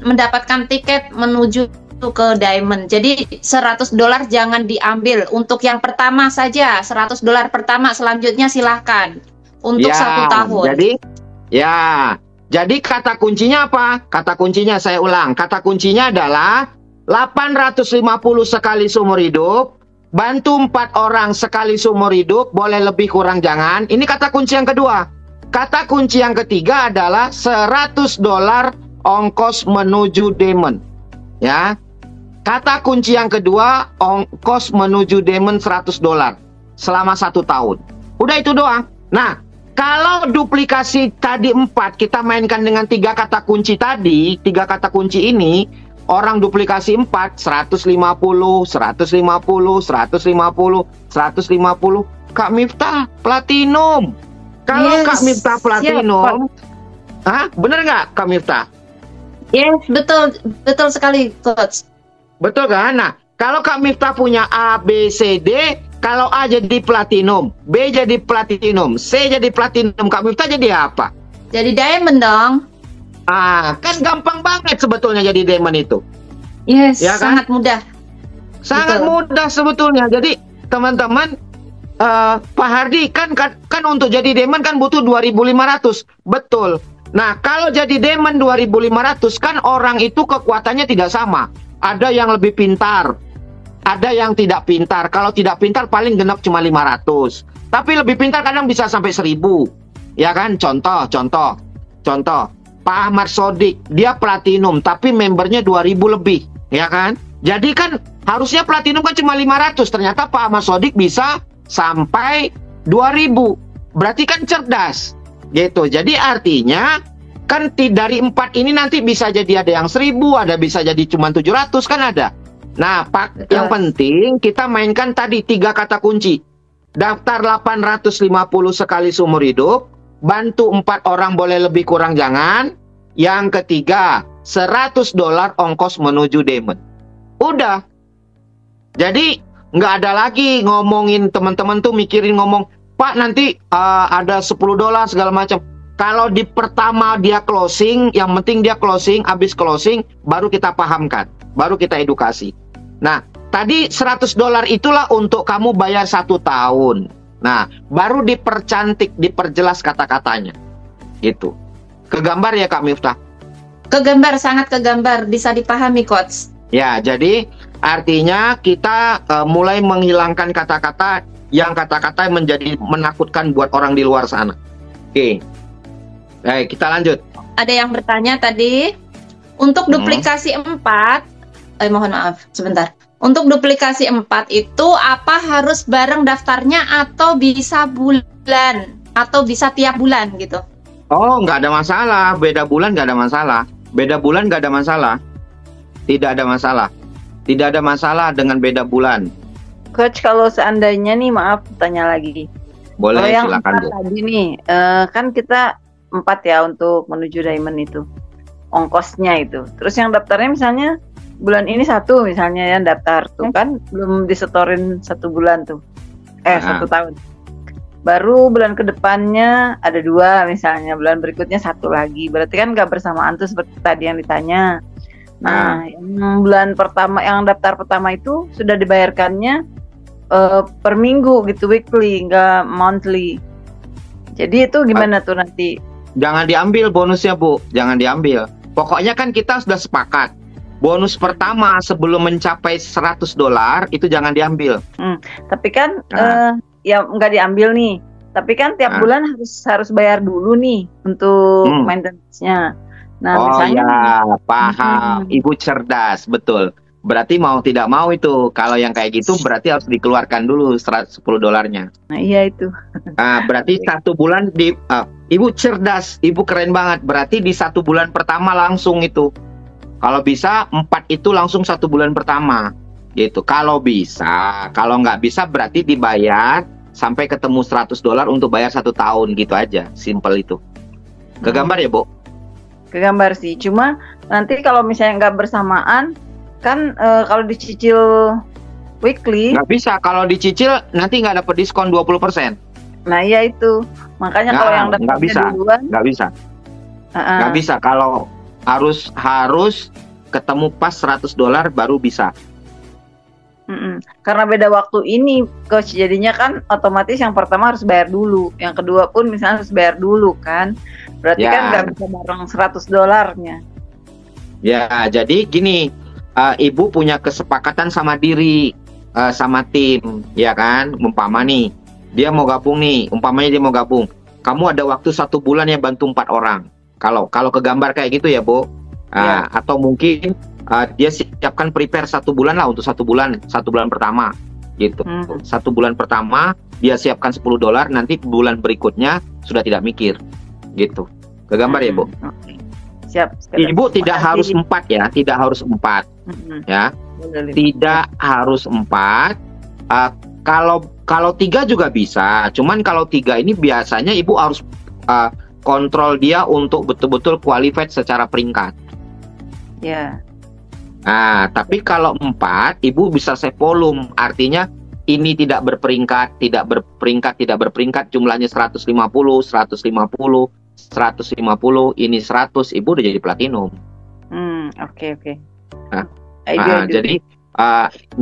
mendapatkan tiket menuju ke Diamond. Jadi $100 jangan diambil. Untuk yang pertama saja, $100 pertama, selanjutnya silahkan. Untuk ya, 1 tahun. Jadi kata kuncinya apa? Kata kuncinya saya ulang. Kata kuncinya adalah 850 sekali seumur hidup, bantu 4 orang sekali seumur hidup, boleh lebih kurang jangan. Ini kata kunci yang kedua. Kata kunci yang ketiga adalah $100 ongkos menuju Diamond. Ya. Kata kunci yang kedua, ongkos menuju Diamond $100 selama 1 tahun. Udah itu doang. Nah, kalau duplikasi tadi 4, kita mainkan dengan 3 kata kunci tadi, 3 kata kunci ini, orang duplikasi 4, 150, 150, 150, 150. Kak Miftah, platinum. Kalau yes, Kak Miftah platinum, bener nggak Kak Miftah? Yes, betul sekali, Coach. Betul kan? Nah, kalau Kak Miftah punya A, B, C, D, kalau A jadi platinum, B jadi platinum, C jadi platinum, Kak Miftah jadi apa? Jadi Diamond dong. Kan gampang banget sebetulnya jadi Diamond itu. Yes, ya kan? Sangat mudah. Sangat mudah sebetulnya. Jadi teman-teman, Pak Hardi kan untuk jadi Diamond kan butuh 2.500. Betul. Nah, kalau jadi Diamond 2.500 kan orang itu kekuatannya tidak sama. Ada yang lebih pintar, ada yang tidak pintar. Kalau tidak pintar paling genap cuma 500. Tapi lebih pintar kadang bisa sampai 1.000. Ya kan? Contoh. Pak Ahmad Sodik, dia platinum tapi membernya 2.000 lebih, ya kan? Jadi kan harusnya platinum kan cuma 500. Ternyata Pak Ahmad Sodik bisa sampai 2.000. Berarti kan cerdas. Gitu. Jadi artinya kan dari 4 ini nanti bisa jadi ada yang 1.000, ada bisa jadi cuma 700 kan ada. Nah, yang penting kita mainkan tadi 3 kata kunci. Daftar 850 sekali seumur hidup, bantu 4 orang boleh lebih kurang jangan. Yang ketiga, $100 ongkos menuju Diamond. Udah. Jadi nggak ada lagi ngomongin teman-teman tuh mikirin ngomong, Pak nanti ada $10 segala macam. Kalau di pertama dia closing, yang penting dia closing, habis closing baru kita pahamkan, baru kita edukasi. Nah, tadi $100 itulah untuk kamu bayar 1 tahun. Nah, baru dipercantik, diperjelas kata-katanya. Gitu. Kegambar ya Kak Miftah? Kegambar, sangat kegambar, bisa dipahami Coach. Ya, jadi artinya kita mulai menghilangkan kata-kata yang menjadi menakutkan buat orang di luar sana. Oke. Baik, kita lanjut. Ada yang bertanya tadi, untuk duplikasi 4, mohon maaf, sebentar. Untuk duplikasi 4 itu apa harus bareng daftarnya atau bisa bulan atau bisa tiap bulan gitu? Oh, nggak ada masalah. Beda bulan nggak ada masalah. Beda bulan nggak ada masalah. Tidak ada masalah. Tidak ada masalah dengan beda bulan. Coach, kalau seandainya nih, maaf tanya lagi. Boleh, yang silakan Bu. tadi nih, kan kita 4 ya untuk menuju Diamond itu. Ongkosnya itu. Terus yang daftarnya misalnya bulan ini 1 misalnya yang daftar tuh kan belum disetorin 1 bulan tuh. 1 tahun. Baru bulan kedepannya ada 2 misalnya, bulan berikutnya 1 lagi. Berarti kan nggak bersamaan tuh seperti tadi yang ditanya. Nah, yang bulan pertama, yang daftar pertama itu sudah dibayarkannya per minggu gitu, weekly, nggak monthly. Jadi itu gimana tuh nanti? Jangan diambil bonusnya Bu, jangan diambil. Pokoknya kan kita sudah sepakat. Bonus pertama sebelum mencapai $100 itu jangan diambil. Tapi kan ya nggak diambil nih. Tapi kan tiap bulan harus bayar dulu nih untuk maintenance-nya. Nah, misalnya, ya, paham. Ibu cerdas, betul. Berarti mau tidak mau itu, kalau yang kayak gitu berarti harus dikeluarkan dulu $10-nya. Nah, iya itu. Nah, berarti 1 bulan Ibu cerdas, Ibu keren banget. Berarti di 1 bulan pertama langsung itu. Kalau bisa 4 itu langsung 1 bulan pertama. Gitu. Kalau bisa, kalau nggak bisa berarti dibayar sampai ketemu $100 untuk bayar 1 tahun gitu aja. Simple itu. Kegambar ya, Bu? Kegambar sih. Cuma nanti kalau misalnya nggak bersamaan, kan kalau dicicil weekly. Nggak bisa. Kalau dicicil nanti nggak dapat diskon 20%. Nah, iya itu. Makanya kalau yang nggak bisa. duluan. Nggak bisa. Nggak bisa. Kalau harus ketemu pas $100 baru bisa. Karena beda waktu ini, Coach, jadinya kan otomatis yang pertama harus bayar dulu, yang kedua pun misalnya harus bayar dulu kan, berarti kan nggak bisa bareng $100-nya. Ya, jadi gini, Ibu punya kesepakatan sama diri, sama tim, ya kan, umpama nih, dia mau gabung nih, umpamanya dia mau gabung, kamu ada waktu 1 bulan ya bantu 4 orang, kalau kegambar kayak gitu ya Bu, atau mungkin dia siapkan prepare 1 bulan lah untuk 1 bulan pertama gitu. 1 bulan pertama dia siapkan $10, nanti bulan berikutnya sudah tidak mikir gitu. Kegambar ya Bu. Siap. Ibu tidak harus 4 ya, tidak harus 4 ya, tidak harus 4. Kalau 3 juga bisa, cuman kalau 3 ini biasanya Ibu harus kontrol dia untuk betul-betul qualified secara peringkat. Ya. Nah, tapi kalau 4, Ibu bisa save volume. Artinya ini tidak berperingkat, jumlahnya 150, 150, ini 100, Ibu udah jadi platinum. Oke. Jadi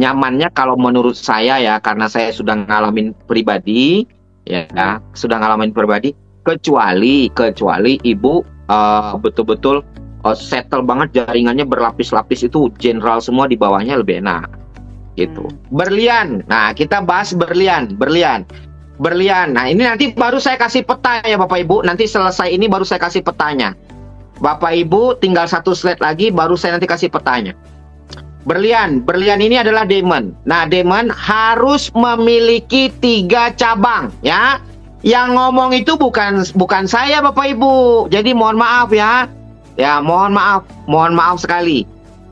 nyamannya kalau menurut saya ya, karena saya sudah ngalamin pribadi, kecuali Ibu betul-betul settle banget jaringannya berlapis-lapis, itu general semua di bawahnya, lebih enak gitu. Berlian, nah kita bahas berlian. Nah ini nanti baru saya kasih peta ya Bapak Ibu, nanti selesai ini baru saya kasih petanya. Bapak Ibu tinggal 1 slide lagi baru saya nanti kasih petanya. Berlian ini adalah diamond. Nah, diamond harus memiliki 3 cabang, ya. Yang ngomong itu bukan saya, Bapak Ibu. Jadi mohon maaf ya. Ya, mohon maaf sekali.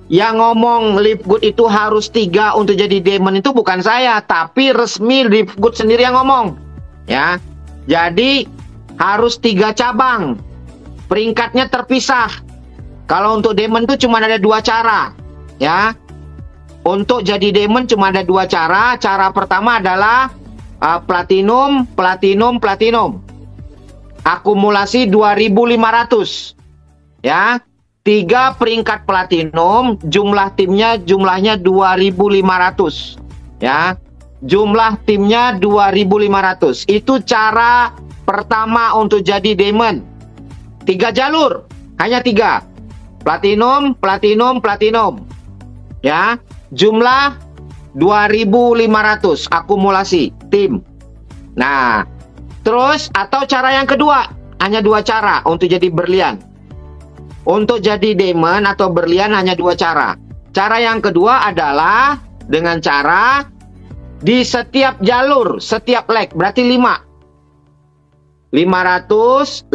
Yang ngomong Livegood itu harus 3 untuk jadi diamond itu bukan saya, tapi resmi Livegood sendiri yang ngomong. Ya. Jadi harus 3 cabang. Peringkatnya terpisah. Kalau untuk diamond itu cuma ada 2 cara. Ya, untuk jadi diamond cuma ada 2 cara. Cara pertama adalah platinum. Akumulasi 2.500. Ya, 3 peringkat platinum. Jumlahnya 2.500. Ya, jumlah timnya 2.500. Itu cara pertama untuk jadi diamond. 3 jalur, hanya 3. Platinum. Ya, jumlah 2.500 akumulasi tim. Nah, terus atau cara yang kedua, hanya 2 cara untuk jadi berlian. Untuk jadi diamond atau berlian hanya 2 cara. Cara yang kedua adalah dengan cara di setiap jalur, setiap leg, berarti 5. 500.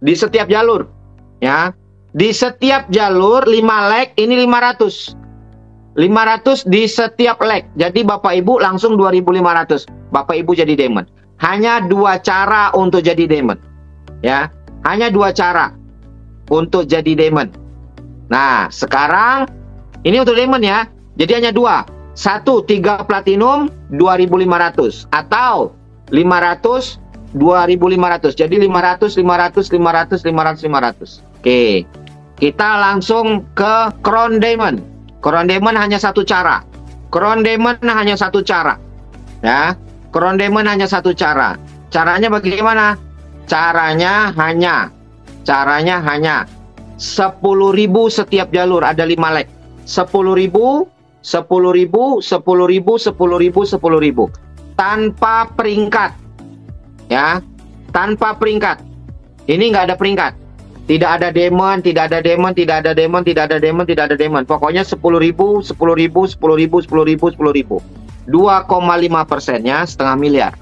Di setiap jalur. Ya. Di setiap jalur 5 leg ini 500. 500 di setiap leg. Jadi Bapak Ibu langsung 2.500. Bapak Ibu jadi diamond. Hanya 2 cara untuk jadi diamond. Ya, hanya 2 cara untuk jadi diamond. Nah, sekarang ini untuk diamond ya. Jadi hanya 2. 1, 3 platinum 2.500 atau 500 2.500. Jadi 500. Oke. Kita langsung ke Crown Diamond. Crown Diamond hanya 1 cara. Ya. Crown Diamond hanya 1 cara. Caranya bagaimana? Caranya hanya 10.000 setiap jalur, ada 5 leg. 10.000 tanpa peringkat. Ya, tanpa peringkat. Ini nggak ada peringkat. Tidak ada diamond. Pokoknya 10.000. 2,5%-nya setengah miliar.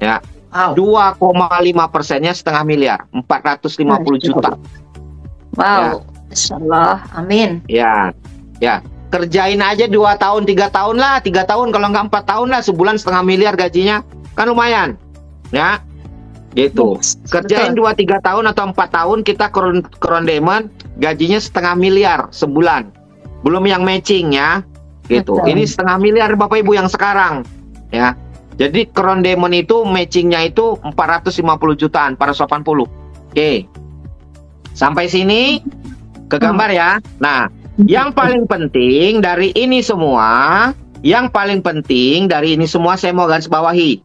Ya. Wow. 2,5%-nya setengah miliar. 450 juta. Wow. Insyaallah. Amin. Ya. Kerjain aja 2 tahun, 3 tahun lah. 3 tahun, kalau nggak 4 tahun lah. Sebulan setengah miliar gajinya. Kan lumayan. Ya. Gitu. Kerjain 2-3 tahun atau 4 tahun, kita Crown Diamond gajinya setengah miliar sebulan. Belum yang matching ya. Gitu. Betul. Ini setengah miliar Bapak Ibu yang sekarang. Ya. Jadi Crown Diamond itu matchingnya itu 450 jutaan, 480. Oke. Sampai sini ke gambar ya. Nah, yang paling penting dari ini semua, saya mau garis bawahi.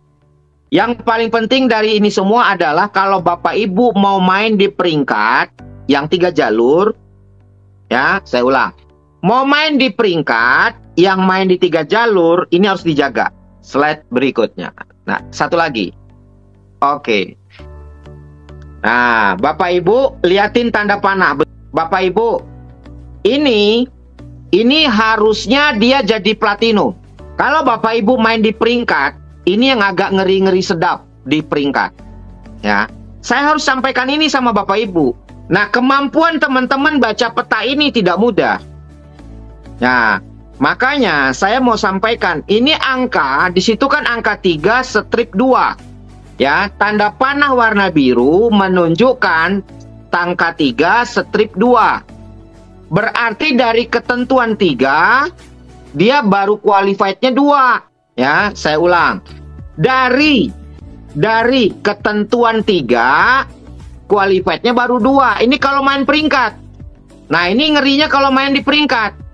Yang paling penting dari ini semua adalah kalau Bapak Ibu mau main di peringkat yang 3 jalur, ya, saya ulang. Mau main di peringkat yang main di 3 jalur, ini harus dijaga. Slide berikutnya. Nah, satu lagi. Oke. Nah, Bapak Ibu liatin tanda panah. Bapak Ibu, ini harusnya dia jadi platinum. Kalau Bapak Ibu main di peringkat, ini yang agak ngeri-ngeri sedap di peringkat. Ya, saya harus sampaikan ini sama Bapak Ibu. Nah, kemampuan teman-teman baca peta ini tidak mudah. Nah, makanya saya mau sampaikan, ini angka, di situ kan angka 3 strip 2. Ya, tanda panah warna biru menunjukkan angka 3 strip 2. Berarti dari ketentuan 3, dia baru qualified-nya 2. Ya, saya ulang. Dari ketentuan 3, qualified-nya baru 2. Ini kalau main peringkat. Nah, ini ngerinya kalau main di peringkat.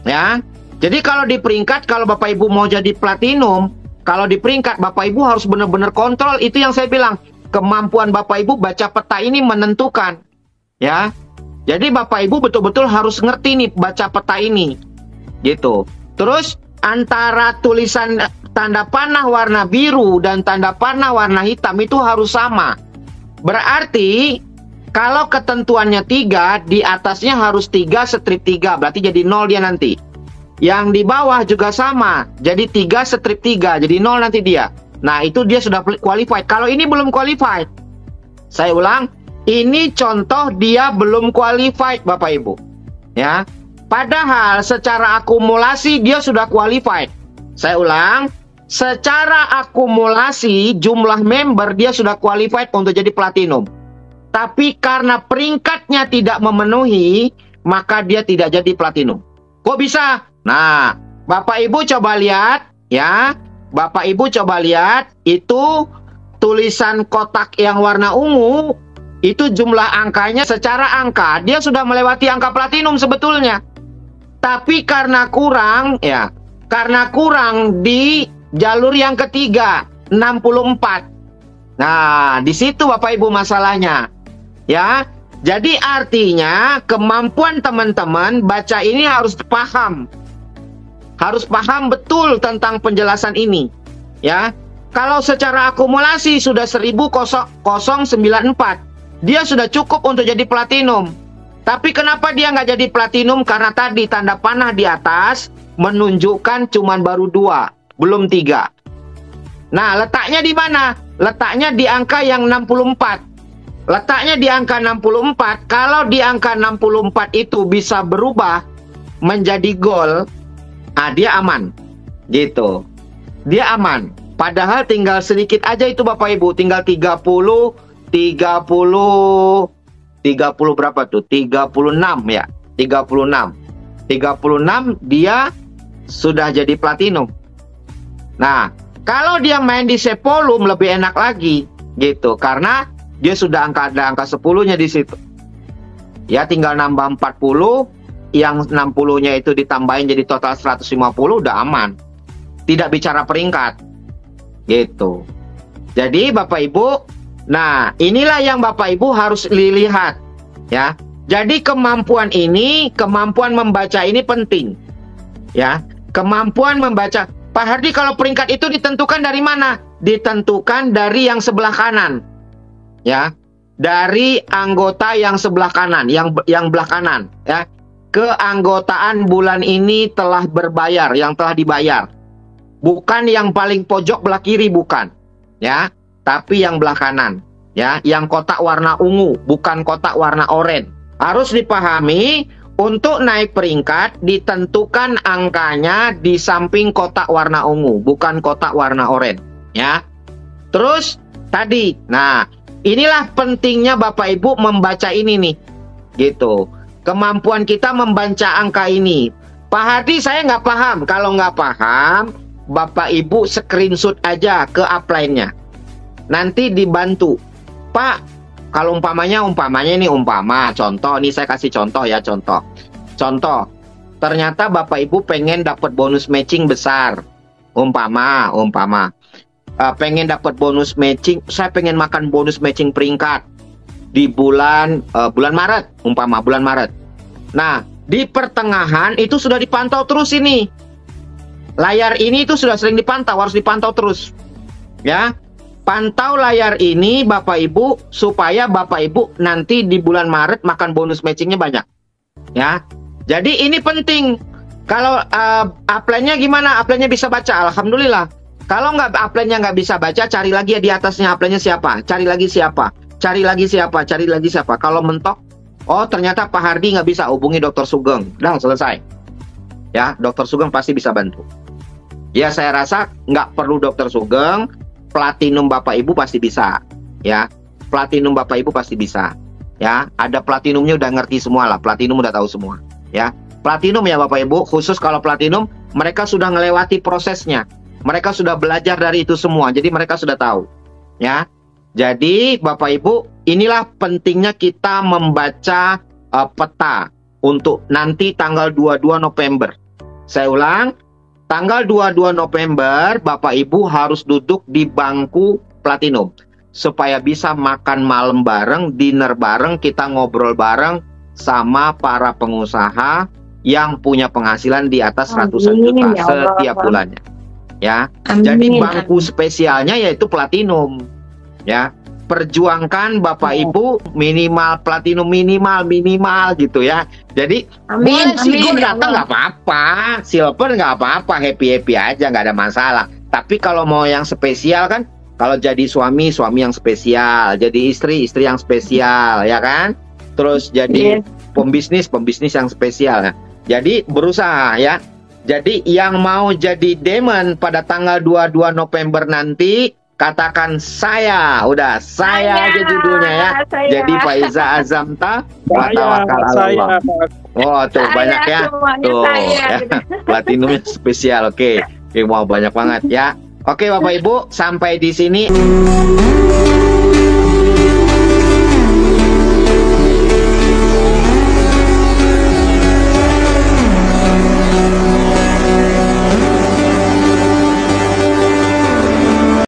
Ya. Jadi kalau di peringkat, kalau Bapak Ibu mau jadi platinum, kalau di peringkat Bapak Ibu harus benar-benar kontrol. Itu yang saya bilang, kemampuan Bapak Ibu baca peta ini menentukan. Ya. Jadi Bapak Ibu betul-betul harus ngerti nih baca peta ini. Gitu. Terus antara tulisan tanda panah warna biru dan tanda panah warna hitam itu harus sama. Berarti Kalau ketentuannya 3, di atasnya harus 3 strip 3, berarti jadi 0 dia nanti. Yang di bawah juga sama, jadi 3 strip 3, jadi 0 nanti dia. Nah, itu dia sudah qualified. Kalau ini belum qualified, saya ulang, ini contoh dia belum qualified, Bapak Ibu. Ya, padahal secara akumulasi dia sudah qualified. Saya ulang, secara akumulasi jumlah member dia sudah qualified untuk jadi platinum. Tapi karena peringkatnya tidak memenuhi, maka dia tidak jadi platinum. Kok bisa? Nah, Bapak Ibu coba lihat, ya. Bapak Ibu coba lihat, itu tulisan kotak yang warna ungu, itu jumlah angkanya secara angka, dia sudah melewati angka platinum sebetulnya. Tapi karena kurang, ya, karena kurang di jalur yang ketiga, 64. Nah, di situ Bapak Ibu masalahnya. Ya, jadi artinya kemampuan teman-teman baca ini harus paham. Harus paham betul tentang penjelasan ini. Ya, kalau secara akumulasi sudah 1094, dia sudah cukup untuk jadi platinum. Tapi kenapa dia nggak jadi platinum? Karena tadi tanda panah di atas menunjukkan cuman baru 2, belum 3. Nah, letaknya di mana? Letaknya di angka yang 64. Letaknya di angka 64, kalau di angka 64 itu bisa berubah menjadi gold, dia aman. Gitu. Dia aman. Padahal tinggal sedikit aja itu Bapak Ibu, tinggal 30 berapa tuh? 36 ya. 36 dia sudah jadi platinum. Nah, kalau dia main di Sepolum lebih enak lagi gitu, karena dia sudah ada angka 10-nya di situ. Ya, tinggal nambah 40, yang 60-nya itu ditambahin jadi total 150, udah aman. Tidak bicara peringkat. Gitu. Jadi Bapak Ibu, nah, inilah yang Bapak Ibu harus lihat, ya. Jadi kemampuan ini, kemampuan membaca ini penting. Ya, kemampuan membaca. Pak Hardi, kalau peringkat itu ditentukan dari mana? Ditentukan dari yang sebelah kanan. Ya, dari anggota yang sebelah kanan, yang belah kanan, ya. Keanggotaan bulan ini telah berbayar, yang telah dibayar. Bukan yang paling pojok belah kiri, bukan. Ya, tapi yang belah kanan. Ya, yang kotak warna ungu, bukan kotak warna oranye. Harus dipahami, untuk naik peringkat ditentukan angkanya di samping kotak warna ungu, bukan kotak warna oranye. Ya. Terus tadi, nah, inilah pentingnya Bapak Ibu membaca ini nih. Gitu. Kemampuan kita membaca angka ini. Pak Hardi, saya nggak paham. Kalau nggak paham, Bapak Ibu screenshot aja ke upline-nya. Nanti dibantu. Pak, kalau umpamanya ini contoh, nih saya kasih contoh ya, contoh. Ternyata Bapak Ibu pengen dapat bonus matching besar. Umpama. Pengen dapat bonus matching, saya pengen makan bonus matching peringkat di bulan Maret, bulan Maret. Nah, di pertengahan itu sudah dipantau terus ini. Layar ini itu sudah sering dipantau, harus dipantau terus. Ya. Pantau layar ini Bapak Ibu supaya Bapak Ibu nanti di bulan Maret makan bonus matchingnya banyak. Ya. Jadi ini penting. Kalau upline-nya gimana? Upline-nya bisa baca, alhamdulillah. Kalau nggak upline-nya nggak bisa baca, cari lagi ya di atasnya upline-nya siapa. Cari lagi siapa. Kalau mentok, oh ternyata Pak Hardi nggak bisa, hubungi Dr. Sugeng. Udah selesai. Ya, Dr. Sugeng pasti bisa bantu. Ya, saya rasa nggak perlu Dr. Sugeng. Platinum Bapak Ibu pasti bisa. Ya, platinum Bapak Ibu pasti bisa. Ya, ada platinumnya udah ngerti semua lah. Platinum udah tahu semua. Ya, platinum ya Bapak Ibu. Khusus kalau platinum, mereka sudah melewati prosesnya. Mereka sudah belajar dari itu semua. Jadi mereka sudah tahu. Ya, jadi Bapak Ibu, inilah pentingnya kita membaca peta untuk nanti tanggal 22 November. Saya ulang, tanggal 22 November Bapak Ibu harus duduk di bangku platinum supaya bisa makan malam bareng, dinner bareng, kita ngobrol bareng sama para pengusaha yang punya penghasilan di atas ratusan juta setiap bulannya. Ya. Jadi bangku spesialnya yaitu platinum. Ya. perjuangkan Bapak Ibu minimal platinum minimal gitu ya. Jadi boleh sih gold datang nggak apa-apa, silver nggak apa-apa, happy aja nggak ada masalah. Tapi kalau mau yang spesial kan, kalau jadi suami yang spesial, jadi istri yang spesial, ya kan? Terus jadi pembisnis yang spesial. Nah, jadi berusaha ya. Jadi yang mau jadi Demon pada tanggal 22 November nanti, katakan saya, udah saya aja judulnya ya. Jadi Faiza Azamta, Tawakal Allah. Oh tuh banyak ya, tuh ya. Platinumnya spesial, oke. Mau banyak banget ya. Oke Bapak Ibu, sampai di sini.